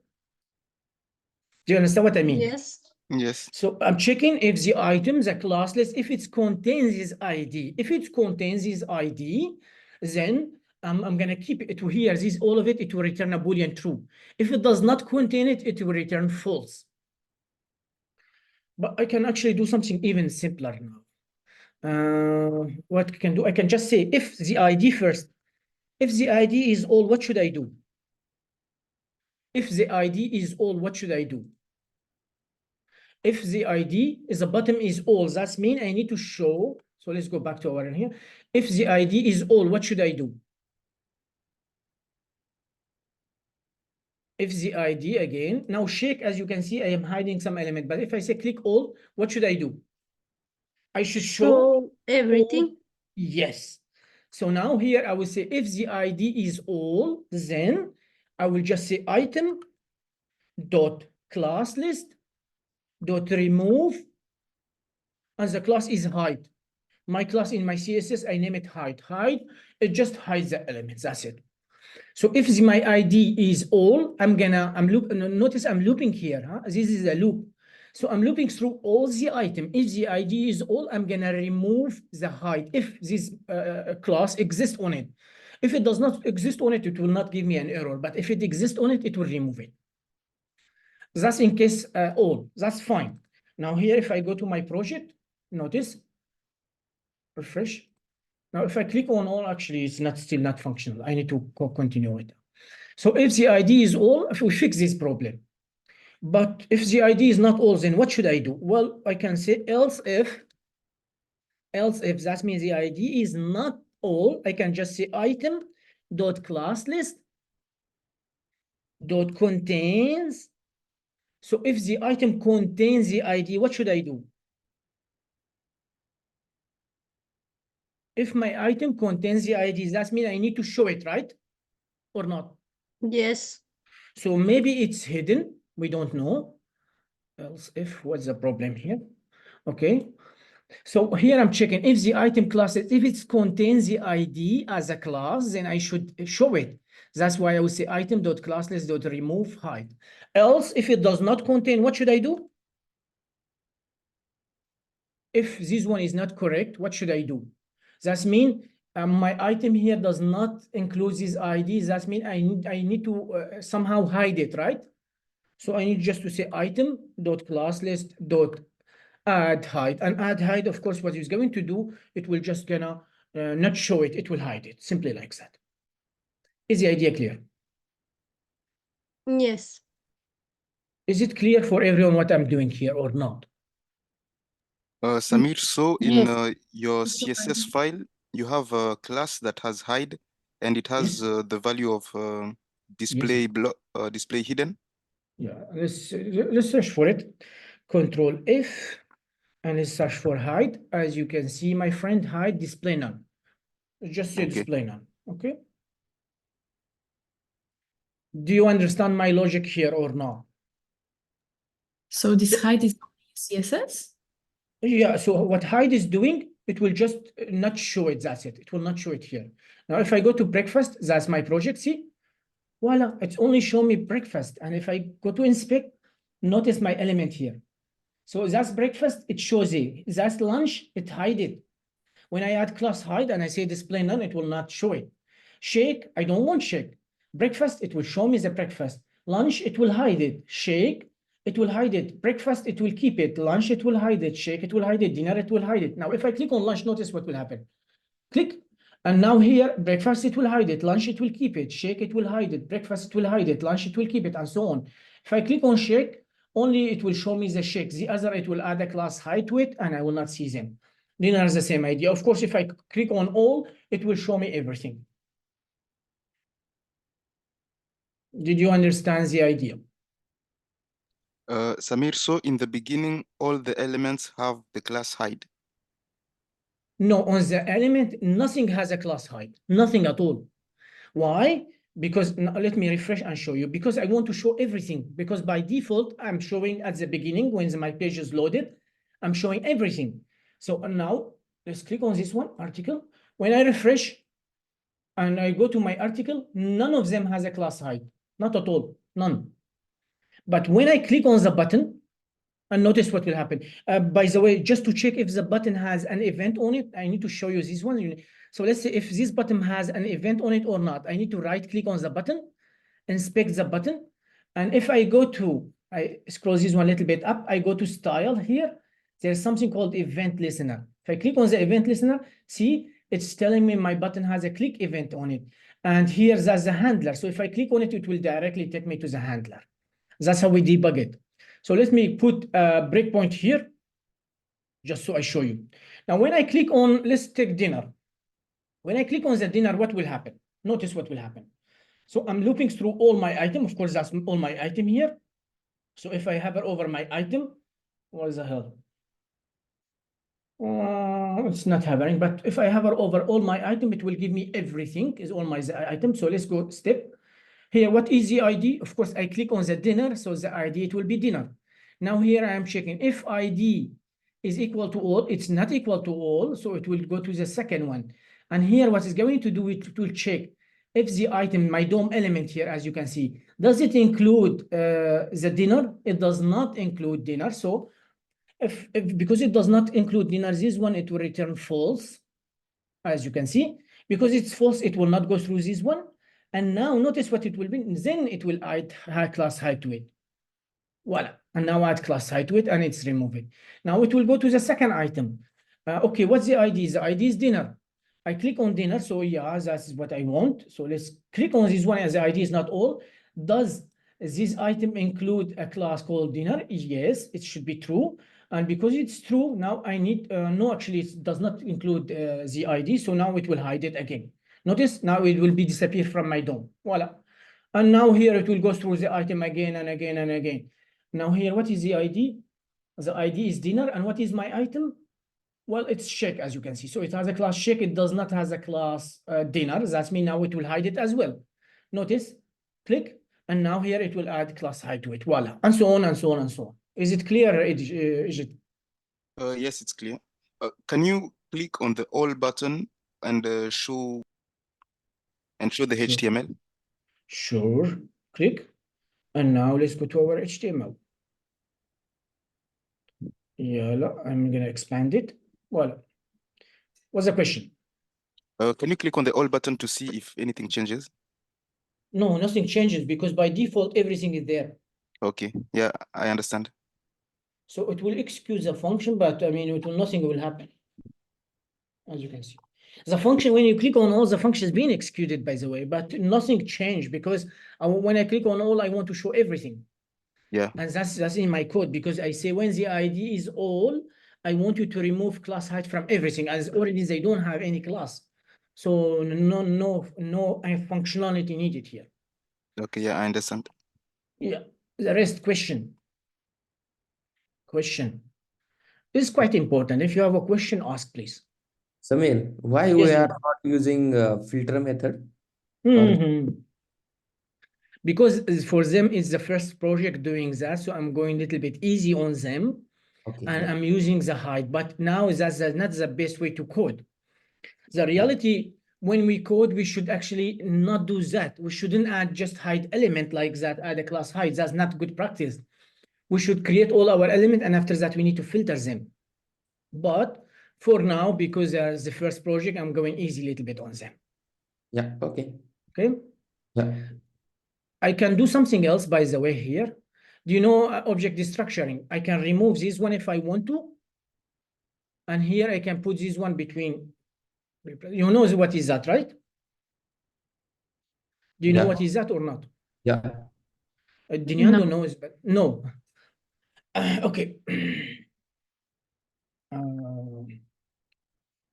Speaker 1: Do you understand what I mean?
Speaker 5: Yes.
Speaker 2: Yes.
Speaker 1: So I'm checking if the item, the class list, if it contains this ID. If it contains this ID, then I'm going to keep it to here. This, all of it, it will return a Boolean true. If it does not contain it, it will return false. But I can actually do something even simpler now. What I can do, I can just say if the ID first. If the ID is all, what should I do? If the ID is all, what should I do? If the ID is the bottom is all, that means I need to show. So let's go back to our in here. If the ID is all, what should I do? If the ID again, now shake, as you can see, I am hiding some element, but if I say click all, what should I do? I should show
Speaker 5: Show everything.
Speaker 1: yes. So now here I will say if the ID is all, then I will just say item dot class list dot remove, and the class is hide. My class in my CSS, I name it hide. Hide, it just hides the elements. That's it. So if my ID is all, notice I'm looping here. Huh? This is a loop. So I'm looping through all the item. If the ID is all, I'm gonna remove the hide if this class exists on it. If it does not exist on it, it will not give me an error. But if it exists on it, it will remove it. That's in case all. That's fine. Now here, if I go to my project, notice, refresh. Now, if I click on all, actually, it's still not functional. I need to continue it. So if the ID is all, if we fix this problem. But if the ID is not all, then what should I do? Well, I can say else if that means the ID is not all, I can just say item dot class list dot contains. So if the item contains the ID, what should I do? If my item contains the ID, that means I need to show it, right? Or not?
Speaker 5: Yes.
Speaker 1: So maybe it's hidden. We don't know. Else if, what's the problem here? Okay. So here I'm checking if the item class, if it contains the ID as a class, then I should show it. That's why I would say item.classlist.remove hide. Else, if it does not contain, what should I do? If this one is not correct, what should I do? That means my item here does not include this ID. That means I need to somehow hide it, right? So I need just to say item.classlist.add hide. And add hide, of course, what it's going to do, it will just gonna not show it, it will hide it, simply like that. Is the idea clear?
Speaker 5: Yes.
Speaker 1: Is it clear for everyone what I'm doing here or not?
Speaker 2: Samir, so in
Speaker 5: Yes.
Speaker 2: your CSS file, you have a class that has hide, and it has
Speaker 1: Yes.
Speaker 2: the value of display display hidden.
Speaker 1: Yeah, let's search for it. Control F, and let's search for hide. As you can see, my friend, hide display none. Just say
Speaker 2: Okay.
Speaker 1: display none. Okay. Do you understand my logic here or not?
Speaker 3: So this hide is CSS?
Speaker 1: Yeah, so what hide is doing, it will just not show it, that's it. It will not show it here. Now, if I go to breakfast, that's my project, see? Voila, it's only show me breakfast. And if I go to inspect, notice my element here. So that's breakfast, it shows it. That's lunch, it hide it. When I add class hide and I say display none, it will not show it. Shake, I don't want shake. Breakfast, it will show me the breakfast. Lunch, it will hide it. Shake, it will hide it. Breakfast, it will keep it. Lunch, it will hide it. Shake, it will hide it. Dinner, it will hide it. Now, if I click on lunch, notice what will happen. Click. And now here, breakfast, it will hide it. Lunch, it will keep it. Shake, it will hide it. Breakfast, it will hide it. Lunch, it will keep it, and so on. If I click on shake, only it will show me the shake. The other, it will add a class hide to it, and I will not see them. Dinner is the same idea. Of course, if I click on all, it will show me everything. Did you understand the idea?
Speaker 2: Samir, so in the beginning, all the elements have the class hide.
Speaker 1: No, on the element, nothing has a class hide. Nothing at all. Why? Because let me refresh and show you. Because I want to show everything. Because by default, I'm showing at the beginning when my page is loaded, I'm showing everything. So now let's click on this one, article. When I refresh and I go to my article, none of them has a class hide. Not at all, none. But when I click on the button, and notice what will happen. By the way, just to check if the button has an event on it, I need to show you this one. So let's say if this button has an event on it or not, I need to right click on the button, inspect the button. And if I go to, I scroll this one a little bit up, I go to style here, there's something called event listener. If I click on the event listener, see, it's telling me my button has a click event on it. And here there's a handler. So if I click on it, it will directly take me to the handler. That's how we debug it. So let me put a breakpoint here, just so I show you. Now, when I click on, let's take dinner. When I click on the dinner, what will happen? Notice what will happen. So I'm looping through all my item. Of course, that's all my item here. So if I hover over my item, what the hell? It's not hovering, but if I hover over all my item, it will give me everything is all my item. So let's go step. Here, what is the ID? Of course, I click on the dinner, so the ID, it will be dinner. Now here I am checking if ID is equal to all, it's not equal to all, so it will go to the second one. And here, what it's going to do, it will check if the item, my DOM element here, as you can see, does it include the dinner? It does not include dinner. So if because it does not include dinner, this one, it will return false, as you can see. Because it's false, it will not go through this one. And now notice what it will be. Then it will add class height to it. Voila. And now add class height to it, and it's removed. Now it will go to the second item. Okay, what's the ID? The ID is dinner. I click on dinner, so yeah, that's what I want. So let's click on this one as the ID is not all. Does this item include a class called dinner? Yes, it should be true. And because it's true, now I need, no, actually it does not include the ID. So now it will hide it again. Notice now it will be disappear from my DOM. Voila. And now here it will go through the item again and again and again. Now here, what is the ID? The ID is dinner. And what is my item? Well, it's check, as you can see. So it has a class check. It does not have a class dinner. That means now it will hide it as well. Notice, click, and now here it will add class height to it. Voila, and so on and so on and so on. Is it clear, Ejit?
Speaker 2: Yes, it's clear. Can you click on the all button and show the HTML?
Speaker 1: Sure. Click. And now let's go to our HTML. Yeah, I'm going to expand it. Voila. What's the question?
Speaker 2: Can you click on the all button to see if anything changes?
Speaker 1: No, nothing changes because by default, everything is there.
Speaker 2: Okay, yeah, I understand.
Speaker 1: So it will execute the function, but I mean, nothing will happen, as you can see. The function, when you click on all, the function is being executed, by the way, but nothing changed because when I click on all, I want to show everything.
Speaker 2: Yeah.
Speaker 1: And that's in my code because I say when the ID is all, I want you to remove class height from everything, as already they don't have any class. So no functionality needed here.
Speaker 2: Okay, yeah, I understand.
Speaker 1: Yeah, the rest question. This is quite important. If you have a question, ask, please.
Speaker 4: Samir, why
Speaker 1: Yes,
Speaker 4: we are
Speaker 1: ma'am.
Speaker 4: not using filter method?
Speaker 1: Because for them, it's the first project doing that. So I'm going a little bit easy on them.
Speaker 4: Okay.
Speaker 1: And
Speaker 4: Yeah.
Speaker 1: I'm using the hide. But now that's not the best way to code. The reality, when we code, we should actually not do that. We shouldn't add just hide element like that, add a class hide. That's not good practice. We should create all our element, and after that, we need to filter them. But for now, because there's the first project, I'm going easy a little bit on them.
Speaker 4: Yeah. Okay.
Speaker 1: Okay.
Speaker 4: Yeah.
Speaker 1: I can do something else, by the way, here. Do you know object destructuring? I can remove this one if I want to. And here I can put this one between. You know what is that, right? Do you know
Speaker 4: Yeah.
Speaker 1: what is that or not?
Speaker 4: Yeah.
Speaker 1: Diniando knows, but no. Okay.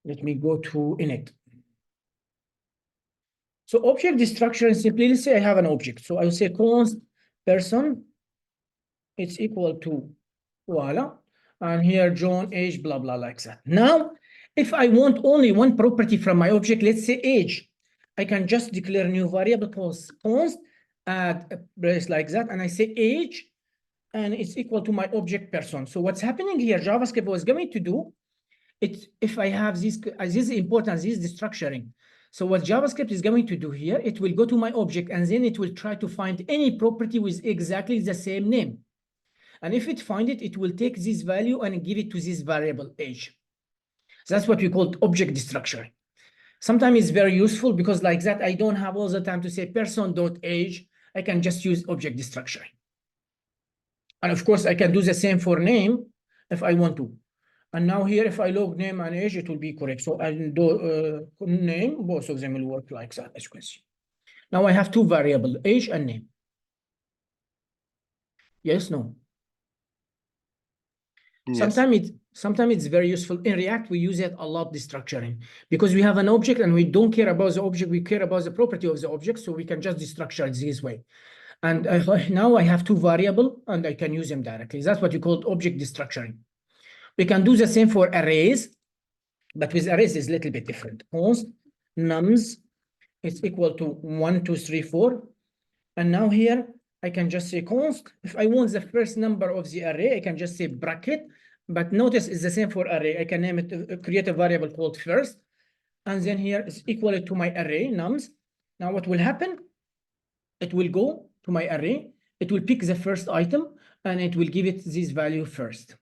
Speaker 1: Let me go to init. So object destruction, simply, let's say I have an object. So I will say const person, it's equal to, voila. And here, John, age, blah, blah, like that. Now, if I want only one property from my object, let's say age, I can just declare a new variable const, add a brace like that, and I say age, and it's equal to my object person. So what's happening here, JavaScript was going to do, if I have this is important, this destructuring. So what JavaScript is going to do here, it will go to my object, and then it will try to find any property with exactly the same name. And if it finds it, it will take this value and give it to this variable age. That's what we call object destructuring. Sometimes it's very useful because like that, I don't have all the time to say person.age. I can just use object destructuring. And of course, I can do the same for name if I want to. And now here, if I log name and age, it will be correct. So I do name, both of them will work like that, as you can see. Now I have two variables, age and name. Yes, no?
Speaker 2: Yes.
Speaker 1: Sometimes it's very useful. In React, we use it a lot, destructuring, because we have an object and we don't care about the object, we care about the property of the object, so we can just destructure it this way. And now I have two variables and I can use them directly. That's what you call object destructuring. We can do the same for arrays, but with arrays it's a little bit different. Const nums is equal to 1, 2, 3, 4. And now here I can just say const. If I want the first number of the array, I can just say bracket. But notice it's the same for array. I can name it, create a variable called first. And then here is equal to my array nums. Now what will happen? It will go to my array. It will pick the first item and it will give it this value first.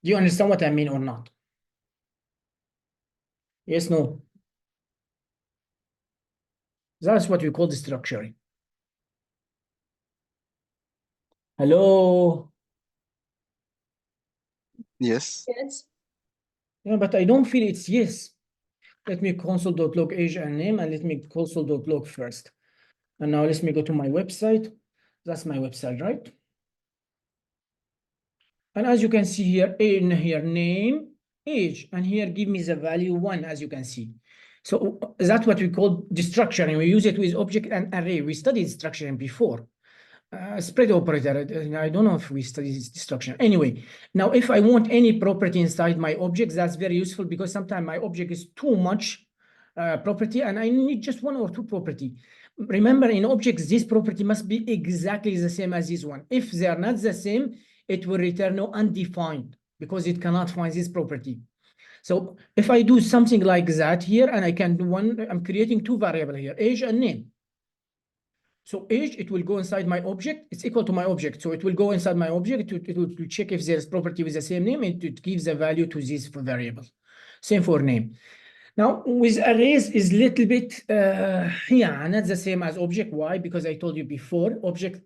Speaker 1: Do you understand what I mean or not? Yes, no? That's what we call the structuring. Hello?
Speaker 2: Yes.
Speaker 5: Yes.
Speaker 1: Yeah, but I don't feel it's yes. Let me console.log age and name, and let me console.log first. And now let me go to my website. That's my website, right? And as you can see here, in here, name, age, and here give me the value 1, as you can see. So that's what we call destructuring. We use it with object and array. We studied structuring before. Spread operator, I don't know if we studied this destruction. Anyway, now if I want any property inside my object, that's very useful because sometimes my object is too much property and I need just 1 or 2 property. Remember, in objects, this property must be exactly the same as this one. If they are not the same, it will return no undefined because it cannot find this property. So if I do something like that here, and I can do one, I'm creating 2 variables here, age and name. So age, it will go inside my object. It's equal to my object. So it will go inside my object. It will check if there's property with the same name. It gives a value to this variable. Same for name. Now, with arrays is little bit, yeah, not the same as object. Why? Because I told you before, object,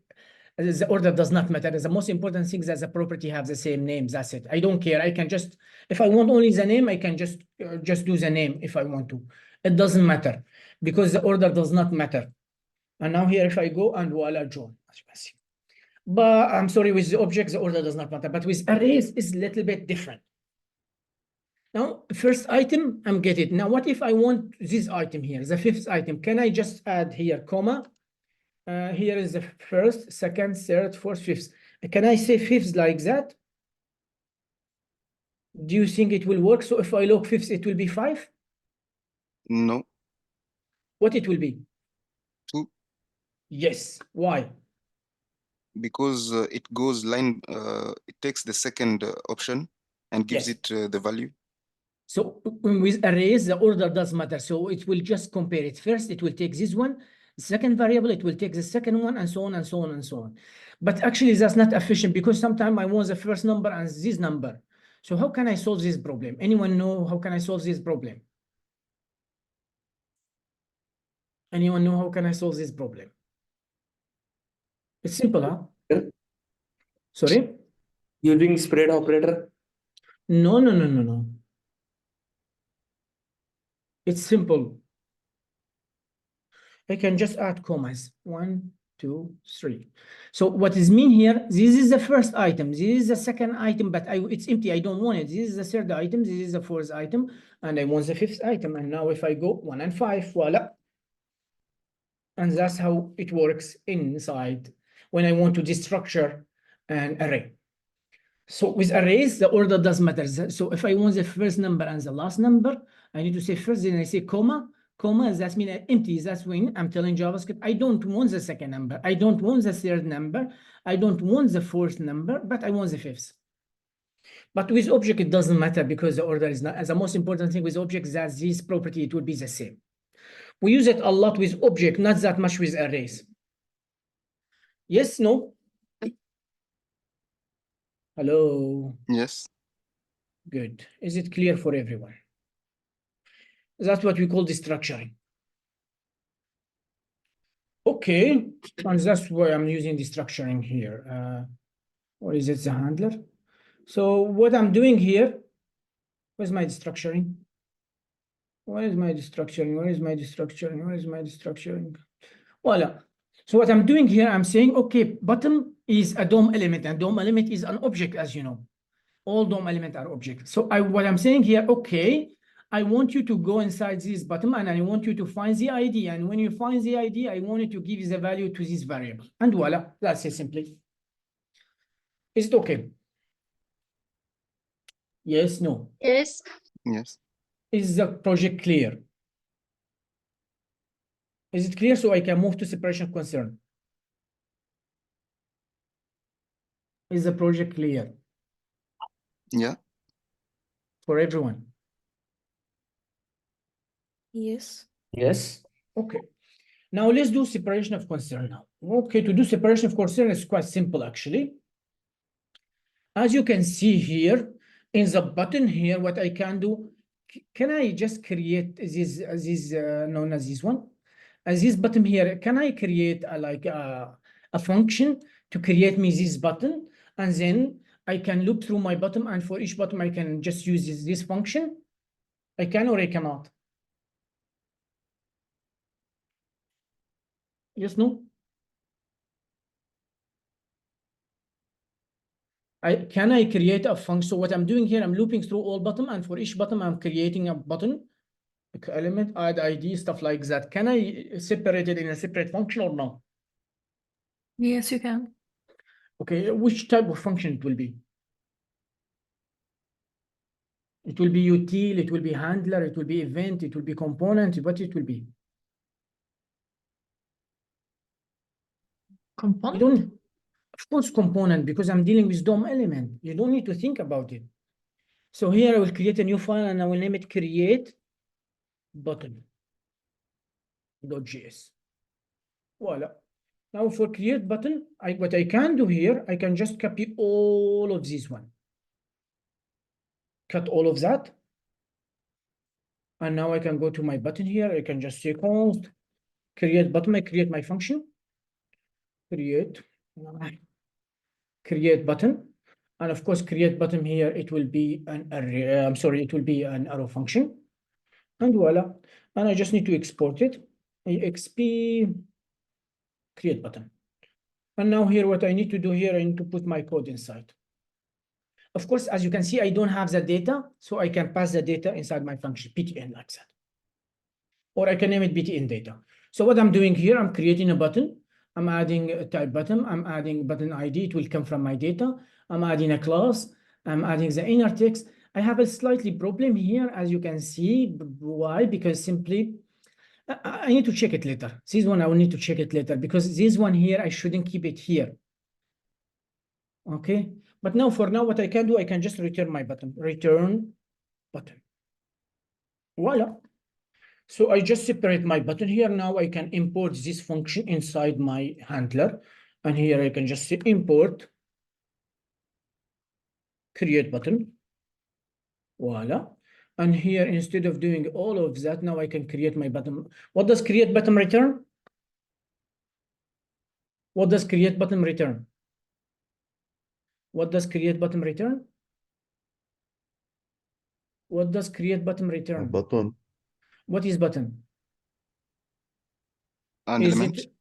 Speaker 1: the order does not matter. The most important thing is that the property have the same name. That's it. I don't care. I can just, if I want only the name, I can just do the name if I want to. It doesn't matter because the order does not matter. And now here, if I go and voila, join, as you can see. But I'm sorry, with the objects, the order does not matter. But with arrays, it's a little bit different. Now, first item, I'm getting. Now, what if I want this item here, the 5th item? Can I just add here, comma? Here is the 1st, 2nd, 3rd, 4th, 5th. Can I say 5th like that? Do you think it will work? So if I log 5th, it will be 5?
Speaker 2: No.
Speaker 1: What it will be?
Speaker 2: 2.
Speaker 1: Yes. Why?
Speaker 2: Because it goes line, it takes the second option and gives
Speaker 1: Yes.
Speaker 2: it the value.
Speaker 1: So with arrays, the order does matter. So it will just compare it. First, it will take this one. Second variable, it will take the second one, and so on, and so on, and so on. But actually, that's not efficient because sometimes I want the first number and this number. So how can I solve this problem? Anyone know how can I solve this problem? Anyone know how can I solve this problem? It's simple, huh?
Speaker 4: Yeah.
Speaker 1: Sorry?
Speaker 4: Using spread operator.
Speaker 1: No, no, no, no, no. It's simple. I can just add commas. 1, 2, 3. So what is mean here? This is the first item. This is the second item, but it's empty. I don't want it. This is the 3rd item. This is the 4th item, and I want the 5th item. And now if I go 1 and 5, voila. And that's how it works inside when I want to destructure an array. So with arrays, the order does matter. So if I want the first number and the last number, I need to say first, then I say comma. Comma, that means empty. That's when I'm telling JavaScript, I don't want the 2nd number. I don't want the 3rd number. I don't want the 4th number, but I want the 5th. But with object, it doesn't matter because the order is not. The most important thing with objects is that this property, it will be the same. We use it a lot with object, not that much with arrays. Yes, no? Hello?
Speaker 2: Yes.
Speaker 1: Good. Is it clear for everyone? That's what we call destructuring. Okay, and that's why I'm using destructuring here. Or is it the handler? So what I'm doing here, where's my destructuring? Where is my destructuring? Where is my destructuring? Where is my destructuring? Voila. So what I'm doing here, I'm saying, okay, bottom is a DOM element, and DOM element is an object, as you know. All DOM element are object. So what I'm saying here, okay, I want you to go inside this button and I want you to find the ID. And when you find the ID, I want you to give the value to this variable. And voila, that's it simply. Is it okay? Yes, no.
Speaker 5: Yes.
Speaker 2: Yes.
Speaker 1: Is the project clear? Is it clear so I can move to separation of concern? Is the project clear
Speaker 2: Yeah.
Speaker 1: for everyone?
Speaker 3: Yes.
Speaker 1: Yes. Okay. Now let's do separation of concern now. Okay, to do separation of concern is quite simple actually. As you can see here in the button here, what I can do, can I just create this known as this one? As this button here, can I create a function to create me this button? And then I can loop through my button, and for each button, I can just use this function. I can or I cannot. Yes, no? Can I create a function? So what I'm doing here, I'm looping through all button, and for each button, I'm creating a button, element, add ID, stuff like that. Can I separate it in a separate function or no?
Speaker 3: Yes, you can.
Speaker 1: Okay, which type of function it will be? It will be util, it will be handler, it will be event, it will be component, what it will be? You
Speaker 3: Component?
Speaker 1: don't, of course, component, because I'm dealing with DOM element. You don't need to think about it. So here I will create a new file and I will name it create button.js. Voila. Now for create button, what I can do here, I can just copy all of this one. Cut all of that. And now I can go to my button here. I can just say const create button. I create my function. Create button. And of course, create button here, it will be an array. I'm sorry, it will be an arrow function. And voila. And I just need to export it. exp create button. And now here, what I need to do here, I need to put my code inside. Of course, as you can see, I don't have the data, so I can pass the data inside my function, ptn like that. Or I can name it btn data. So what I'm doing here, I'm creating a button. I'm adding a type button. I'm adding button ID. It will come from my data. I'm adding a class. I'm adding the inner text. I have a slightly problem here, as you can see. Why? Because simply, I need to check it later. This one, I will need to check it later because this one here, I shouldn't keep it here. Okay. But now, for now, what I can do, I can just return my button. Return button. Voila. So I just separate my button here. Now I can import this function inside my handler. And here I can just say import create button. Voila. And here, instead of doing all of that, now I can create my button. What does create button return? What does create button return? What does create button return? What does create button return?
Speaker 6: button.
Speaker 1: What is button?
Speaker 2: An
Speaker 1: Is
Speaker 2: element.
Speaker 1: it?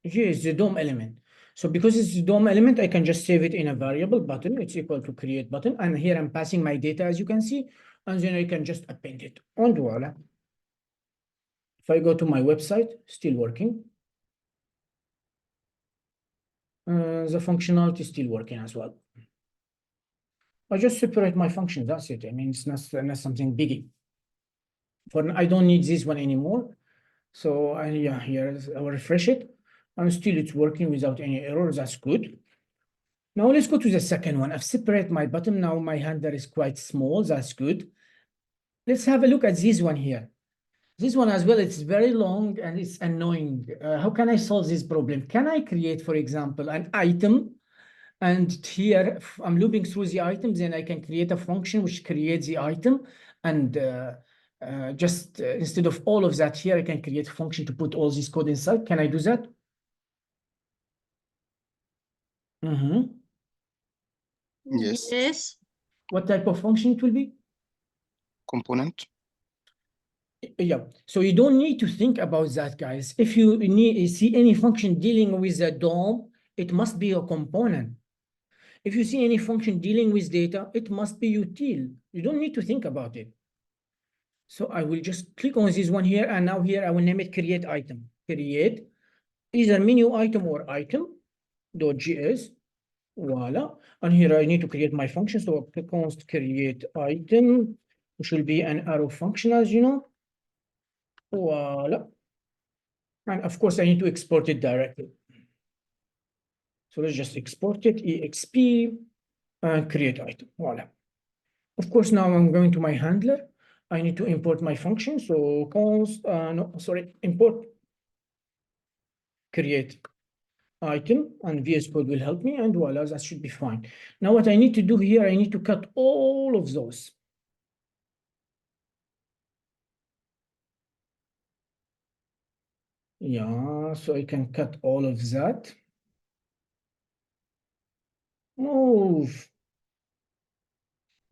Speaker 1: Yes, the DOM element. So because it's the DOM element, I can just save it in a variable button. It's equal to create button. And here I'm passing my data, as you can see. And then I can just append it. And voila. If I go to my website, still working. The functionality is still working as well. I just separate my functions. That's it. I mean, it's not something biggie. I don't need this one anymore. So yeah, here I'll refresh it. And still it's working without any errors. That's good. Now let's go to the second one. I've separated my button. Now my handler is quite small. That's good. Let's have a look at this one here. This one as well, it's very long and it's annoying. How can I solve this problem? Can I create, for example, an item? And here I'm looping through the items, and I can create a function which creates the item. And instead of all of that here, I can create a function to put all this code inside. Can I do that?
Speaker 2: Yes.
Speaker 5: Yes.
Speaker 1: What type of function it will be?
Speaker 2: Component.
Speaker 1: Yeah, so you don't need to think about that, guys. If you see any function dealing with a DOM, it must be a component. If you see any function dealing with data, it must be util. You don't need to think about it. So I will just click on this one here, and now here I will name it create item. Create either menu item or item.js. Voila. And here I need to create my function. So I'll click on create item, which will be an arrow function, as you know. Voila. And of course, I need to export it directly. So let's just export it, exp, and create item. Voila. Of course, now I'm going to my handler. I need to import my function. So import create item, and VS Code will help me, and voila, that should be fine. Now what I need to do here, I need to cut all of those. Yeah, so I can cut all of that. Move.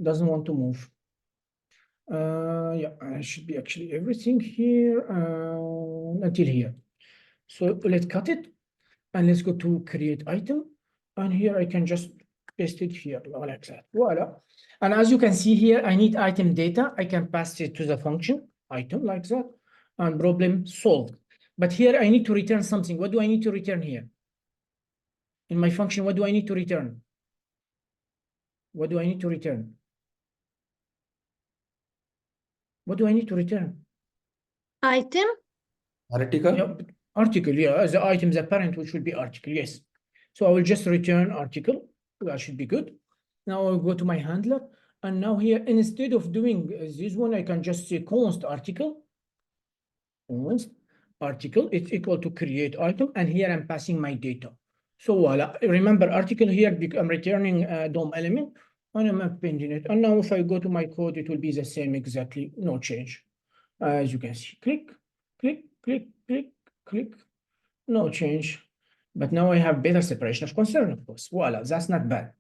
Speaker 1: Doesn't want to move. Yeah, I should be actually everything here until here. So let's cut it, and let's go to create item, and here I can just paste it here like that. Voila. And as you can see here, I need item data. I can pass it to the function item like that, and problem solved. But here I need to return something. What do I need to return here? In my function, what do I need to return? What do I need to return? What do I need to return?
Speaker 5: Item.
Speaker 4: Article.
Speaker 1: Yeah, article, yeah, the item, the parent, which will be article, yes. So I will just return article. That should be good. Now I'll go to my handler. And now here, instead of doing this one, I can just say const article. Const article, it's equal to create item. And here I'm passing my data. So voila, remember article here, I'm returning a DOM element, and I'm appending it. And now if I go to my code, it will be the same exactly, no change. As you can see, click, click, click, click, click, no change. But now I have better separation of concern, of course. Voila, that's not bad.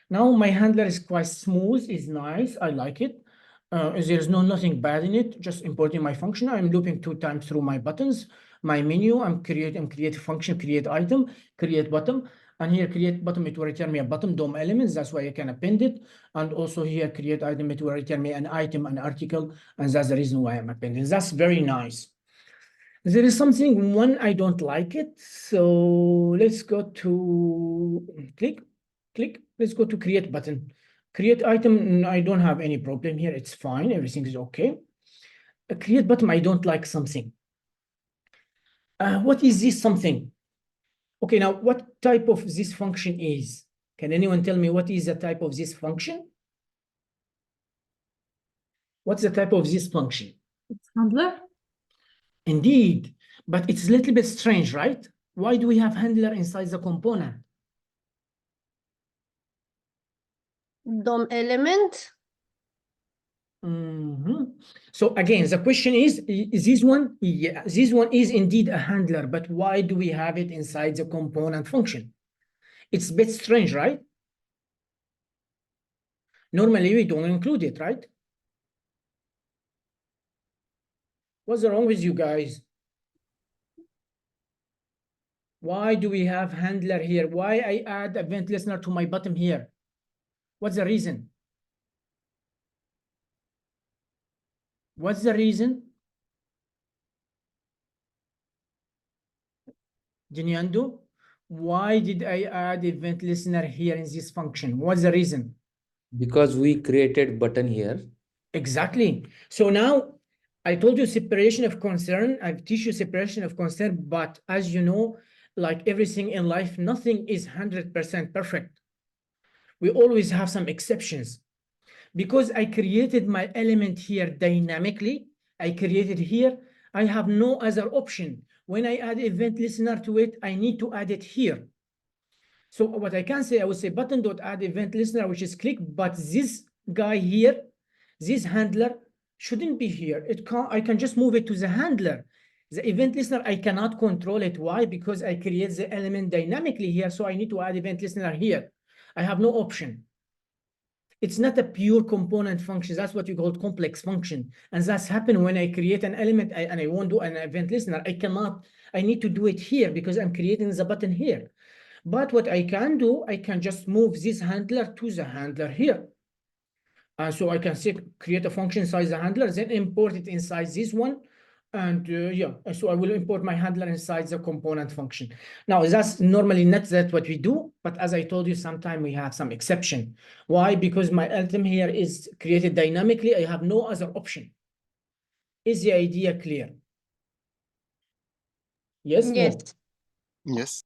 Speaker 1: Now my handler is quite smooth, is nice, I like it. There's nothing bad in it, just importing my function. I'm looping 2 times through my buttons, my menu, I'm create function, create item, create button. And here create button, it will return me a button DOM elements, that's why I can append it. And also here create item, it will return me an item, an article, and that's the reason why I'm appending. That's very nice. There is something one I don't like it. So let's go to click, let's go to create button. Create item, I don't have any problem here. It's fine, everything is okay. Create button, I don't like something. What is this something? Okay, now what type of this function is? Can anyone tell me what is the type of this function? What's the type of this function?
Speaker 3: It's handler.
Speaker 1: Indeed, but it's a little bit strange, right? Why do we have handler inside the component?
Speaker 5: DOM element.
Speaker 1: So again, the question is this one? Yeah, this one is indeed a handler, but why do we have it inside the component function? It's a bit strange, right? Normally, we don't include it, right? What's wrong with you guys? Why do we have handler here? Why I add event listener to my bottom here? What's the reason? What's the reason? Jiniando, why did I add event listener here in this function? What's the reason?
Speaker 4: Because we created button here.
Speaker 1: Exactly. So now I told you separation of concern. I've teach you separation of concern, but as you know, like everything in life, nothing is 100% perfect. We always have some exceptions. Because I created my element here dynamically, I created here, I have no other option. When I add event listener to it, I need to add it here. So what I can say, I would say button.add event listener, which is click, but this guy here, this handler shouldn't be here. I can just move it to the handler. The event listener, I cannot control it. Why? Because I create the element dynamically here, so I need to add event listener here. I have no option. It's not a pure component function. That's what you call complex function. And that's happened when I create an element and I want to do an event listener. I need to do it here because I'm creating the button here. But what I can do, I can just move this handler to the handler here. So I can say create a function inside the handler, then import it inside this one. And yeah, so I will import my handler inside the component function. Now, that's normally not that what we do, but as I told you, sometimes we have some exception. Why? Because my item here is created dynamically. I have no other option. Is the idea clear? Yes, no?
Speaker 5: Yes.
Speaker 2: Yes.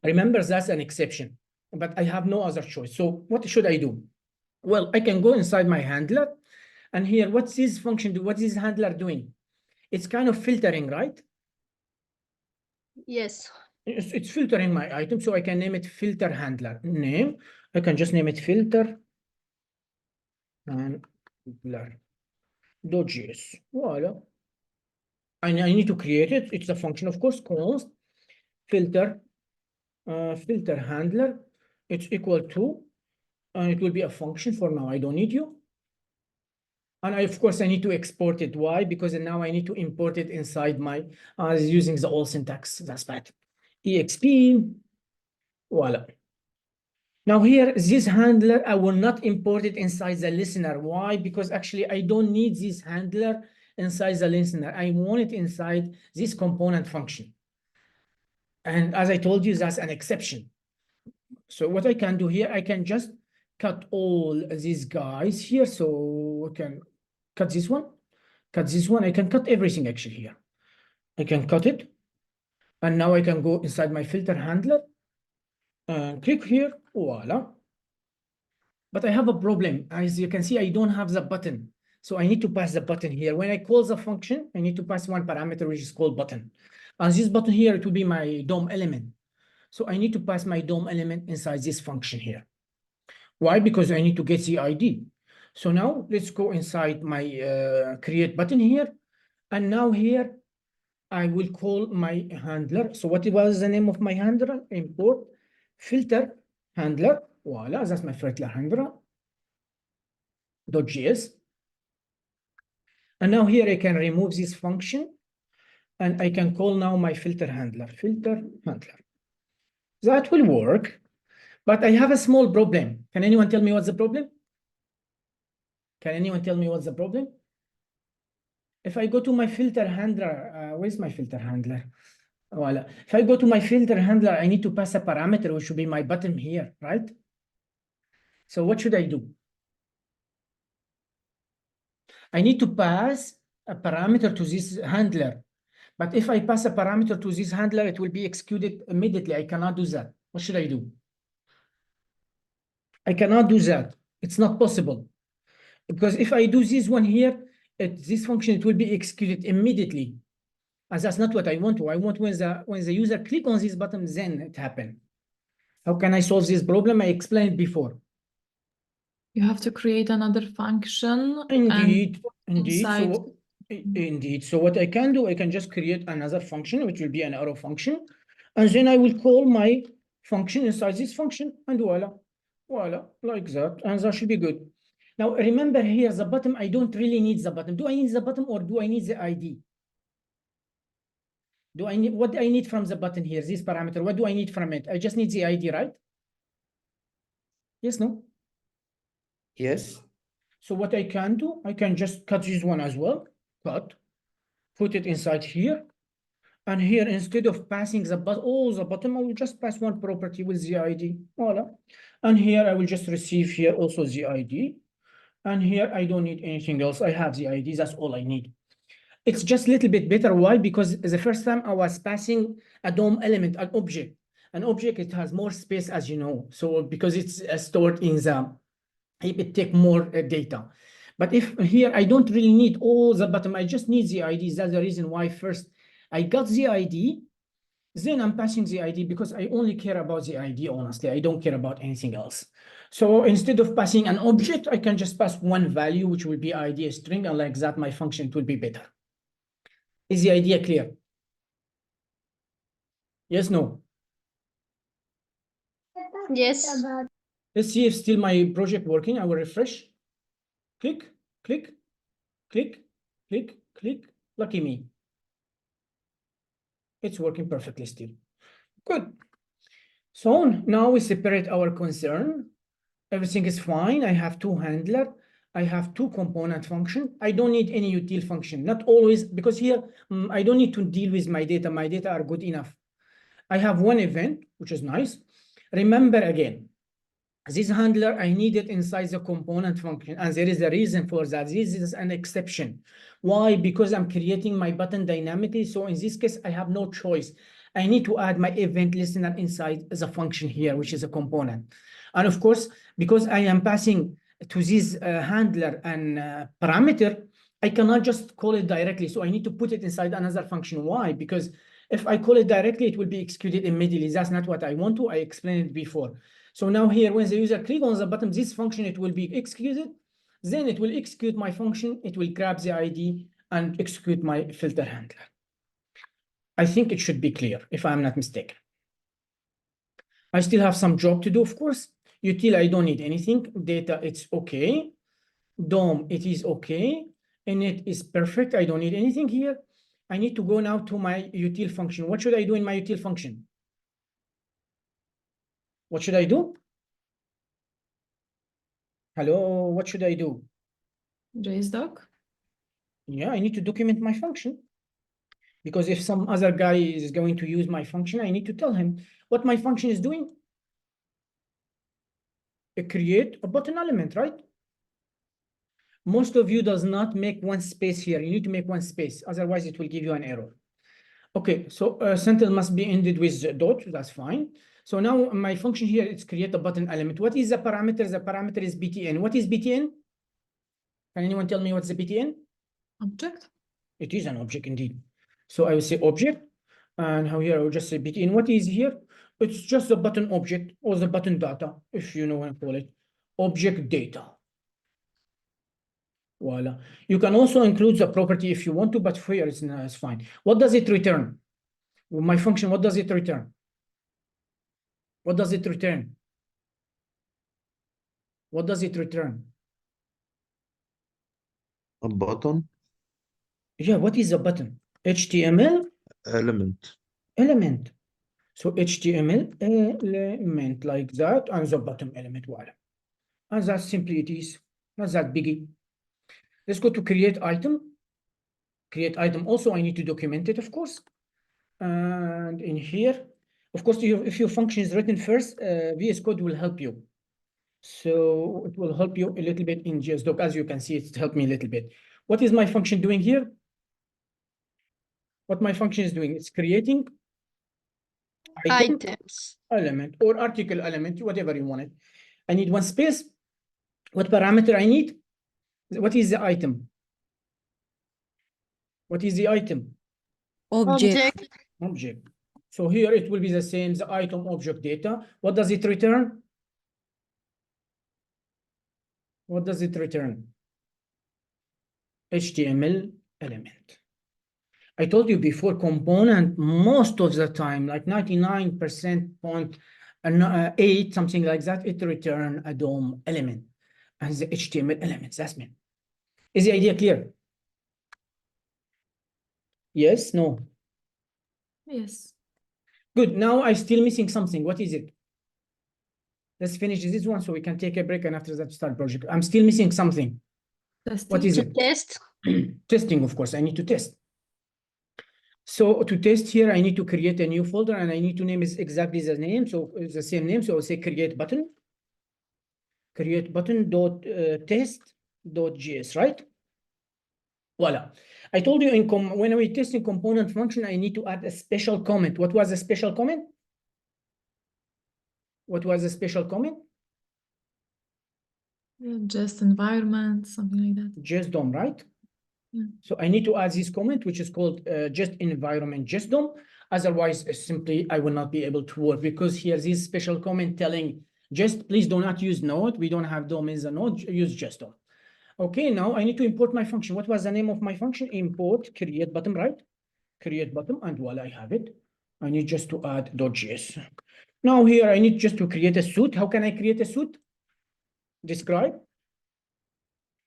Speaker 1: Remember, that's an exception, but I have no other choice. So what should I do? Well, I can go inside my handler, and here, what's this function do? What is handler doing? It's kind of filtering, right?
Speaker 5: Yes.
Speaker 1: It's filtering my item, so I can name it filter handler. Name, I can just name it filter handler.js. Voila. I need to create it. It's a function, of course, const filter filter handler. It's equal to, and it will be a function for now. I don't need you. And of course, I need to export it. Why? Because now I need to import it inside my, using the old syntax. That's bad. exp, voila. Now here, this handler, I will not import it inside the listener. Why? Because actually, I don't need this handler inside the listener. I want it inside this component function. And as I told you, that's an exception. So what I can do here, I can just cut all these guys here. So I can cut this one, cut this one. I can cut everything actually here. I can cut it. And now I can go inside my filter handler and click here, voila. But I have a problem. As you can see, I don't have the button. So I need to pass the button here. When I call the function, I need to pass one parameter, which is called button. And this button here, it will be my DOM element. So I need to pass my DOM element inside this function here. Why? Because I need to get the ID. So now let's go inside my create button here. And now here, I will call my handler. So what was the name of my handler? Import filter handler. Voila, that's my filter handler. .js. And now here I can remove this function and I can call now my filter handler. That will work, but I have a small problem. Can anyone tell me what's the problem? Can anyone tell me what's the problem? If I go to my filter handler, where's my filter handler? Voila. If I go to my filter handler, I need to pass a parameter, which should be my button here, right? So what should I do? I need to pass a parameter to this handler. But if I pass a parameter to this handler, it will be executed immediately. I cannot do that. What should I do? I cannot do that. It's not possible. Because if I do this one here, this function, it will be executed immediately. And that's not what I want to. I want when the user click on this button, then it happen. How can I solve this problem? I explained before.
Speaker 3: You have to create another function.
Speaker 1: Indeed.
Speaker 3: inside-
Speaker 1: Indeed. So what I can do, I can just create another function, which will be an arrow function. And then I will call my function inside this function, and voila, like that. And that should be good. Now, remember here, the button, I don't really need the button. Do I need the button or do I need the ID? What do I need from the button here, this parameter? What do I need from it? I just need the ID, right? Yes, no?
Speaker 4: Yes.
Speaker 1: So what I can do, I can just cut this one as well. Cut, put it inside here. And here, instead of passing all the bottom, I will just pass one property with the ID. Voila. And here, I will just receive here also the ID. And here, I don't need anything else. I have the ID. That's all I need. It's just a little bit better. Why? Because the first time I was passing a DOM element, an object. An object, it has more space, as you know. So because it's stored in the, it take more data. But if here, I don't really need all the bottom. I just need the IDs. That's the reason why first I got the ID. Then I'm passing the ID because I only care about the ID, honestly. I don't care about anything else. So instead of passing an object, I can just pass one value, which will be ID string, and like that, my function, it will be better. Is the idea clear? Yes, no?
Speaker 5: Yes.
Speaker 1: Let's see if still my project working. I will refresh. Click, click, click, click, click. Lucky me. It's working perfectly still. Good. So now we separate our concern. Everything is fine. I have two handler. I have two component function. I don't need any util function. Not always, because here I don't need to deal with my data. My data are good enough. I have one event, which is nice. Remember again, this handler, I need it inside the component function, and there is a reason for that. This is an exception. Why? Because I'm creating my button dynamically. So in this case, I have no choice. I need to add my event listener inside the function here, which is a component. And of course, because I am passing to this handler and parameter, I cannot just call it directly. So I need to put it inside another function. Why? Because if I call it directly, it will be executed immediately. That's not what I want to. I explained it before. So now here, when the user click on the button, this function, it will be executed. Then it will execute my function. It will grab the ID and execute my filter handler. I think it should be clear, if I'm not mistaken. I still have some job to do, of course. Util, I don't need anything. Data, it's okay. DOM, it is okay. Init is perfect. I don't need anything here. I need to go now to my util function. What should I do in my util function? What should I do? Hello, what should I do?
Speaker 3: JSDoc.
Speaker 1: Yeah, I need to document my function. Because if some other guy is going to use my function, I need to tell him what my function is doing. Create a button element, right? Most of you does not make one space here. You need to make one space. Otherwise, it will give you an error. Okay, so sentence must be ended with dot. That's fine. So now my function here is create a button element. What is the parameter? The parameter is btn. What is btn? Can anyone tell me what's the btn?
Speaker 3: Object.
Speaker 1: It is an object indeed. So I will say object, and how here I will just say btn. What is here? It's just the button object or the button data, if you know what I call it. Object data. Voila. You can also include the property if you want to, but here it's fine. What does it return? Well, my function, what does it return? What does it return? What does it return?
Speaker 4: A button
Speaker 1: Yeah, what is a button? HTML
Speaker 4: element.
Speaker 1: element. So HTML element like that, and the bottom element, voila. And that simply it is, not that biggie. Let's go to create item. Create item also, I need to document it, of course. And in here, of course, if your function is written first, VS Code will help you. So it will help you a little bit in JSDoc. As you can see, it helped me a little bit. What is my function doing here? What my function is doing, it's creating item
Speaker 5: Items.
Speaker 1: element or article element, whatever you want it. I need one space. What parameter I need? What is the item? What is the item?
Speaker 5: Object.
Speaker 1: Object. So here it will be the same, the item object data. What does it return? What does it return? HTML element. I told you before, component, most of the time, like 99.8, something like that, it return a DOM element and the HTML elements. That's me. Is the idea clear? Yes, no?
Speaker 3: Yes.
Speaker 1: Good. Now I'm still missing something. What is it? Let's finish this one so we can take a break and after that start project. I'm still missing something.
Speaker 3: Testing.
Speaker 1: What is
Speaker 5: To
Speaker 1: it?
Speaker 5: test.
Speaker 1: Testing, of course. I need to test. So to test here, I need to create a new folder and I need to name it exactly the name. So it's the same name. So I'll say create button. Create button dot test dot JS, right? Voila. I told you when we testing component function, I need to add a special comment. What was the special comment? What was the special comment?
Speaker 3: Yeah, just environment, something like that.
Speaker 1: Just DOM, right?
Speaker 3: Yeah.
Speaker 1: So I need to add this comment, which is called just environment just DOM. Otherwise, simply I will not be able to work because here this special comment telling just please do not use node. We don't have DOM in the node. Use just DOM. Okay, now I need to import my function. What was the name of my function? Import create button, right? Create button, and voila, I have it. I need just to add .js. Now here I need just to create a suit. How can I create a suit? Describe.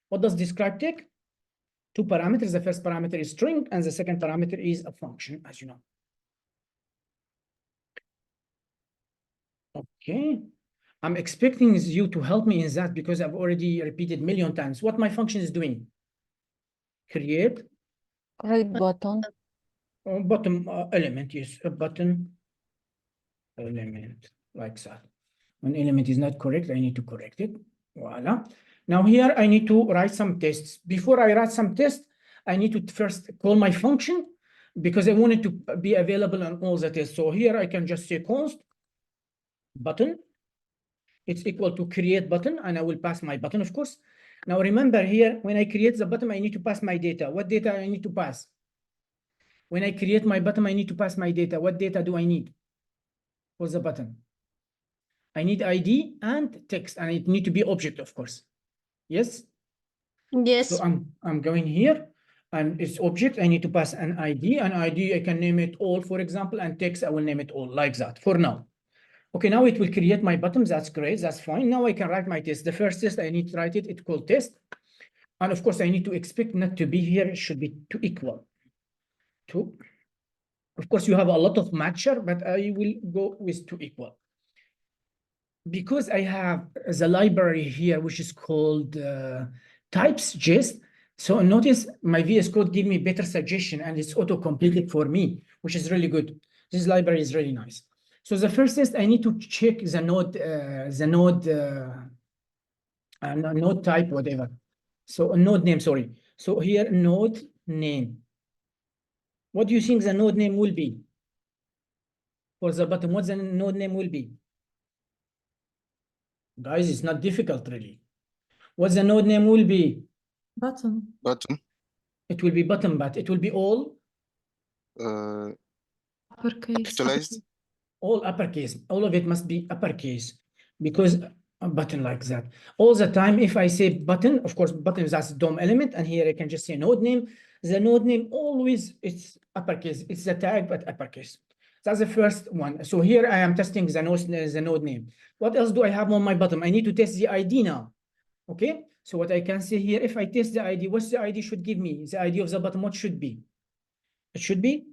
Speaker 1: What does describe take? Two parameters. The first parameter is string, and the second parameter is a function, as you know. Okay. I'm expecting you to help me in that because I've already repeated million times what my function is doing. Create
Speaker 5: Right button.
Speaker 1: bottom element, yes, a button element like that. An element is not correct, I need to correct it. Voila. Now here I need to write some tests. Before I write some tests, I need to first call my function because I want it to be available on all the tests. So here I can just say const button. It's equal to create button, and I will pass my button, of course. Now remember here, when I create the button, I need to pass my data. What data I need to pass? When I create my button, I need to pass my data. What data do I need for the button? I need ID and text, and it need to be object, of course. Yes?
Speaker 5: Yes.
Speaker 1: So I'm going here, and it's object. I need to pass an ID. An ID, I can name it all, for example, and text, I will name it all like that for now. Okay, now it will create my button. That's great. That's fine. Now I can write my test. The first test, I need to write it. It's called test. And of course, I need to expect not to be here. It should be to equal to. Of course, you have a lot of matcher, but I will go with to equal. Because I have the library here, which is called types gist. So notice my VS Code give me better suggestion, and it's auto-completed for me, which is really good. This library is really nice. So the first test, I need to check the node node type, whatever. So a node name, sorry. So here, node name. What do you think the node name will be? For the button, what the node name will be? Guys, it's not difficult, really. What the node name will be?
Speaker 3: Button.
Speaker 2: Button.
Speaker 1: It will be button, but it will be all
Speaker 3: Uppercase.
Speaker 2: Capitalized.
Speaker 1: all uppercase. All of it must be uppercase because a button like that. All the time, if I say button, of course, button is as DOM element, and here I can just say node name. The node name always it's uppercase. It's the tag, but uppercase. That's the first one. So here I am testing the node name. What else do I have on my button? I need to test the ID now. Okay. So what I can say here, if I test the ID, what's the ID should give me? The ID of the button, what should be? It should be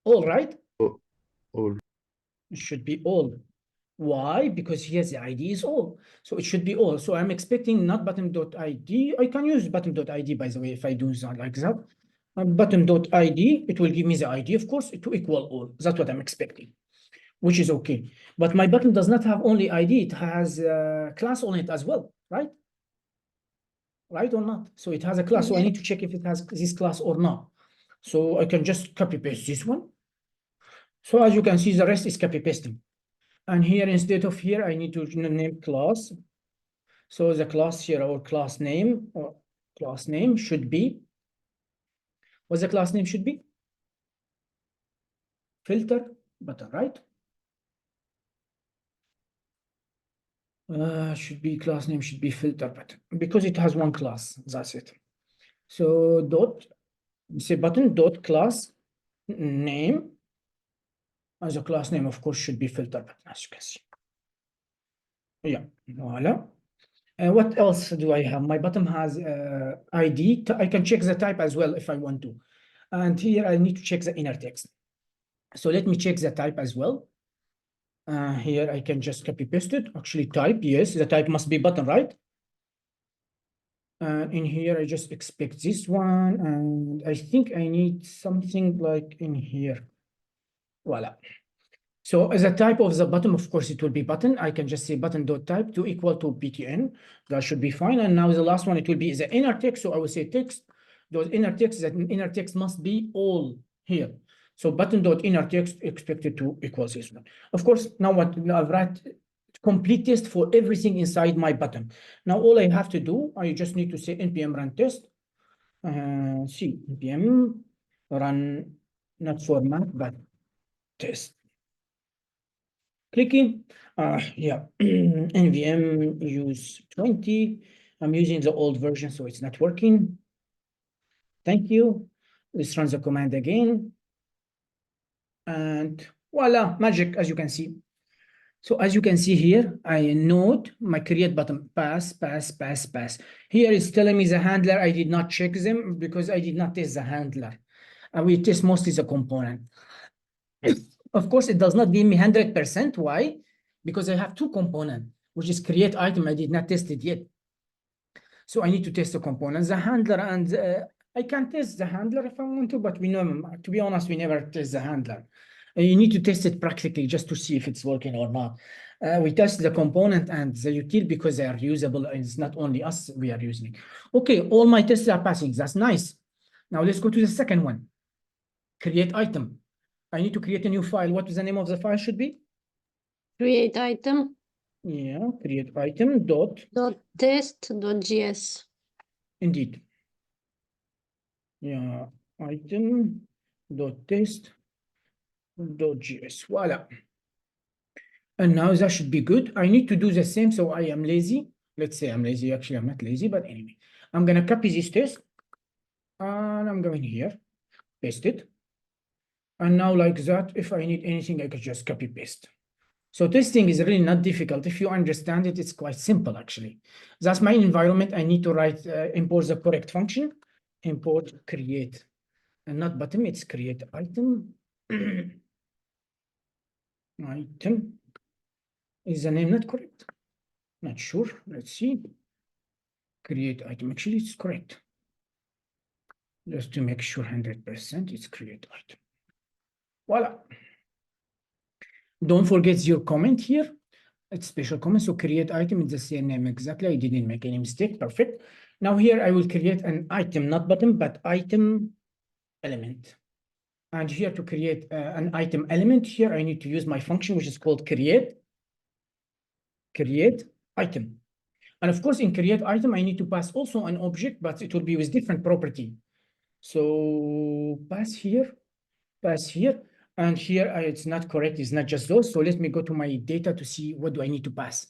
Speaker 1: all, right?
Speaker 4: All.
Speaker 1: It should be all. Why? Because here the ID is all. So it should be all. So I'm expecting not button.id. I can use button.id, by the way, if I do that like that. Button.id, it will give me the ID, of course, to equal all. That's what I'm expecting, which is okay. But my button does not have only ID. It has a class on it as well, right? Right or not? So it has a class. So I need to check if it has this class or not. So I can just copy paste this one. So as you can see, the rest is copy pasting. And here, instead of here, I need to name class. So the class here, our class name should be, what the class name should be? Filter button, right? Should be class name should be filter button because it has one class. That's it. So dot, say button dot class name. As a class name, of course, should be filter button, as you can see. Yeah, voila. What else do I have? My button has ID. I can check the type as well if I want to. And here I need to check the inner text. So let me check the type as well. Here I can just copy paste it. Actually type, yes, the type must be button, right? In here, I just expect this one. And I think I need something like in here. Voila. So as a type of the button, of course, it will be button. I can just say button.type to equal to btn. That should be fine. And now the last one, it will be the inner text. So I will say text. Those inner text, that inner text must be all here. So button.inner text expected to equal this one. Of course, now what now I've write complete test for everything inside my button. Now all I have to do, I just need to say npm run test. See npm run not format but test. Clicking, yeah, nvm use 20. I'm using the old version, so it's not working. Thank you. Let's run the command again. And voila, magic, as you can see. So as you can see here, I node my create button, pass. Here it's telling me the handler, I did not check them because I did not test the handler. And we test mostly the component. Of course, it does not give me 100%. Why? Because I have two components, which is create item. I did not test it yet. So I need to test the components, the handler, and I can test the handler if I want to, but we know, to be honest, we never test the handler. You need to test it practically just to see if it's working or not. We test the component and the util because they are usable, and it's not only us we are using. Okay, all my tests are passing. That's nice. Now let's go to the second one. Create item. I need to create a new file. What is the name of the file should be?
Speaker 5: Create item
Speaker 1: Yeah, create item dot,
Speaker 5: dot test dot gs.
Speaker 1: indeed. Yeah, item dot test dot gs. Voila. And now that should be good. I need to do the same, so I am lazy. Let's say I'm lazy. Actually, I'm not lazy, but anyway, I'm gonna copy this test, and I'm going here, paste it. And now like that, if I need anything, I could just copy paste. So testing is really not difficult. If you understand it, it's quite simple actually. That's my environment. I need to write, import the correct function, import create, and not button, it's create item. Item. Is the name not correct? Not sure. Let's see. Create item. Actually, it's correct. Just to make sure 100% it's create item. Voila. Don't forget your comment here. It's special comment. So create item is the same name exactly. I didn't make any mistake. Perfect. Now here I will create an item, not button, but item element. And here to create an item element, here I need to use my function, which is called create item. And of course, in create item, I need to pass also an object, but it will be with different property. So pass here, and here it's not correct. It's not just those. So let me go to my data to see what do I need to pass.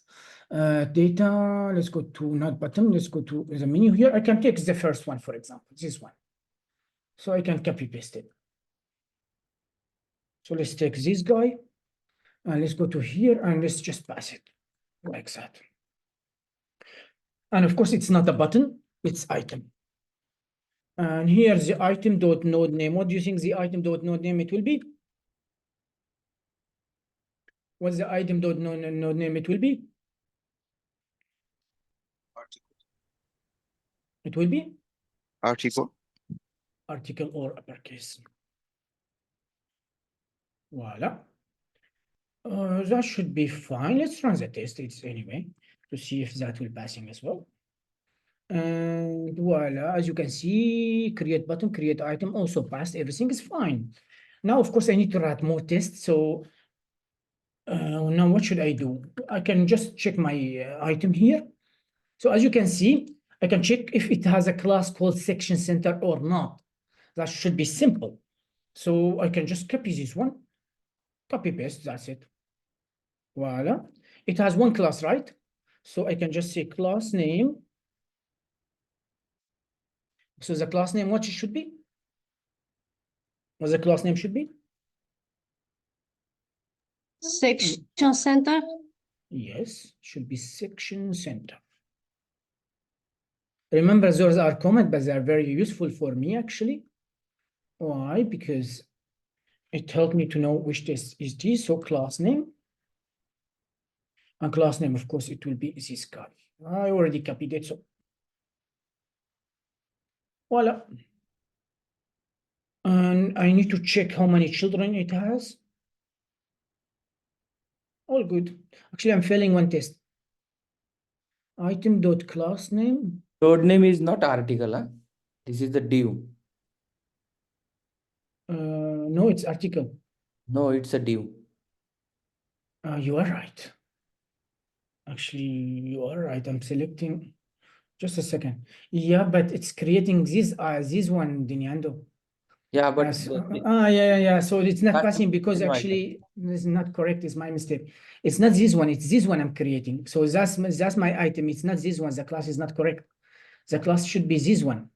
Speaker 1: Data, let's go to not button. Let's go to the menu here. I can take the first one, for example, this one. So I can copy paste it. So let's take this guy, and let's go to here, and let's just pass it like that. And of course, it's not a button, it's item. And here's the item dot node name. What do you think the item dot node name it will be? What's the item dot node name it will be?
Speaker 2: Article.
Speaker 1: It will be
Speaker 2: Article.
Speaker 1: article or uppercase. Voila. That should be fine. Let's run the test it's anyway to see if that will passing as well. And voila, as you can see, create button, create item also passed. Everything is fine. Now, of course, I need to write more tests. So now what should I do? I can just check my item here. So as you can see, I can check if it has a class called section center or not. That should be simple. So I can just copy this one, copy paste, that's it. Voila. It has one class, right? So I can just say class name. So the class name, what it should be? What the class name should be?
Speaker 5: Section center.
Speaker 1: Yes, should be section center. Remember, those are comments, but they are very useful for me actually. Why? Because it helped me to know which test is this. So class name. And class name, of course, it will be this guy. I already copied it, so voila. And I need to check how many children it has. All good. Actually, I'm failing one test. Item dot class name.
Speaker 6: Node name is not article, huh? This is the div.
Speaker 1: No, it's article.
Speaker 6: No, it's a div.
Speaker 1: You are right. Actually, you are right. I'm selecting. Just a second. Yeah, but it's creating this one, Diniando.
Speaker 6: Yeah, but
Speaker 1: Yeah. So it's not
Speaker 6: That-
Speaker 1: passing because
Speaker 6: no, I
Speaker 1: actually this is not correct. It's my mistake. It's not this one. It's this one I'm creating. So that's my item. It's not this one. The class is not correct. The class should be this one.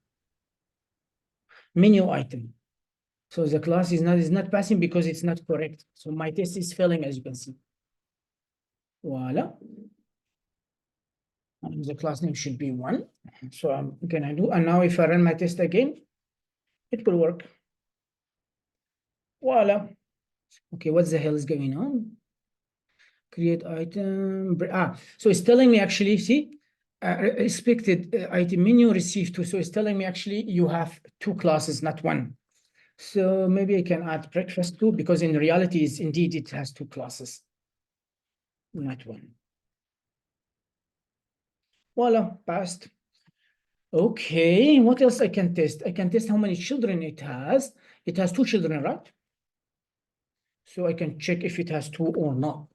Speaker 1: Menu item. So the class is not passing because it's not correct. So my test is failing, as you can see. Voila. And the class name should be one. So I'm gonna do, and now if I run my test again, it will work. Voila. Okay, what the hell is going on? Create item. So it's telling me actually, see, expected item menu received two. So it's telling me actually you have two classes, not one. So maybe I can add breakfast too, because in reality, it's indeed it has two classes, not one. Voila, passed. Okay, what else I can test? I can test how many children it has. It has two children, right? So I can check if it has two or not.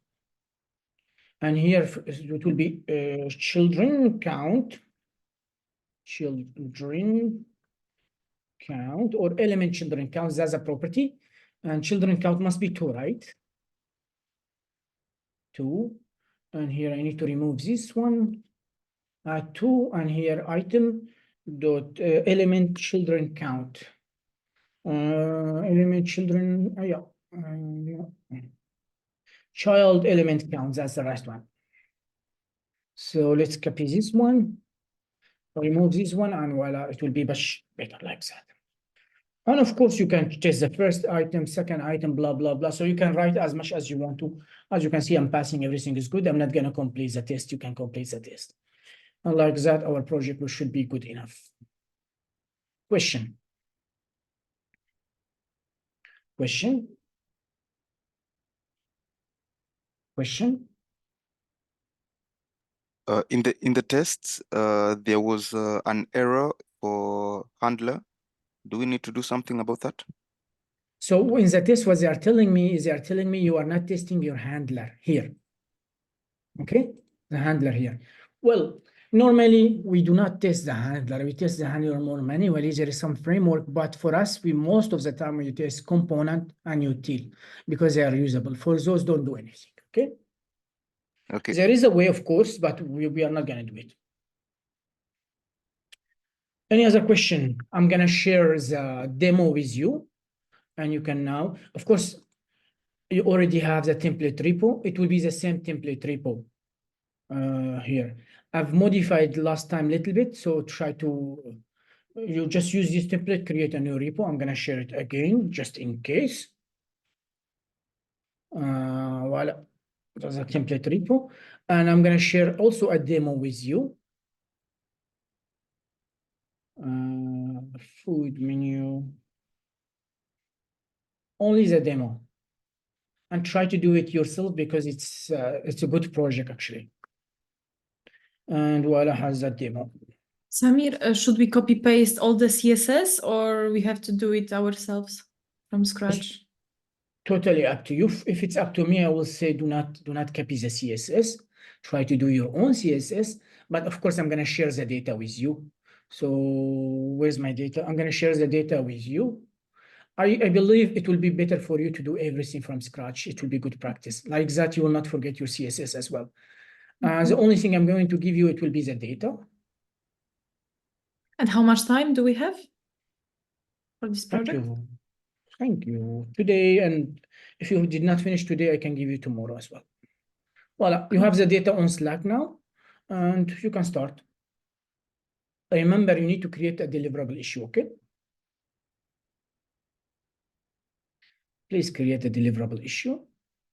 Speaker 1: And here it will be children count, or element children count as a property. And children count must be two, right? Two. And here I need to remove this one. Add two, and here item dot element children count. Element children, yeah. Child element count, that's the last one. So let's copy this one, remove this one, and voila, it will be much better like that. And of course, you can test the first item, second item, blah, blah, blah. So you can write as much as you want to. As you can see, I'm passing, everything is good. I'm not gonna complete the test, you can complete the test. And like that, our project should be good enough. Question? Question? Question?
Speaker 2: In the tests, there was an error for handler. Do we need to do something about that?
Speaker 1: So in the test, what they are telling me is they are telling me you are not testing your handler here. Okay, the handler here. Well, normally we do not test the handler. We test the handler more manually. There is some framework, but for us, we most of the time we test component and util because they are usable. For those, don't do anything. Okay.
Speaker 2: Okay.
Speaker 1: There is a way, of course, but we are not going to do it. Any other question? I'm going to share the demo with you, and you can now, of course, you already have the template repo. It will be the same template repo here. I've modified last time a little bit, so try to, you just use this template, create a new repo. I'm going to share it again, just in case. Voila, that's a template repo. And I'm going to share also a demo with you. Food menu. Only the demo. And try to do it yourself because it's a good project actually. And voila, has that demo.
Speaker 3: Samir, should we copy paste all the CSS or we have to do it ourselves from scratch?
Speaker 1: Totally up to you. If it's up to me, I will say do not copy the CSS. Try to do your own CSS. But of course, I'm going to share the data with you. So where's my data? I'm going to share the data with you. I believe it will be better for you to do everything from scratch. It will be good practice. Like that, you will not forget your CSS as well. The only thing I'm going to give you, it will be the data.
Speaker 3: And how much time do we have for this
Speaker 1: Thank
Speaker 3: project?
Speaker 1: you. Thank you. Today, and if you did not finish today, I can give you tomorrow as well. Voila, you have the data on Slack now, and you can start. Remember, you need to create a deliverable issue, okay? Please create a deliverable issue.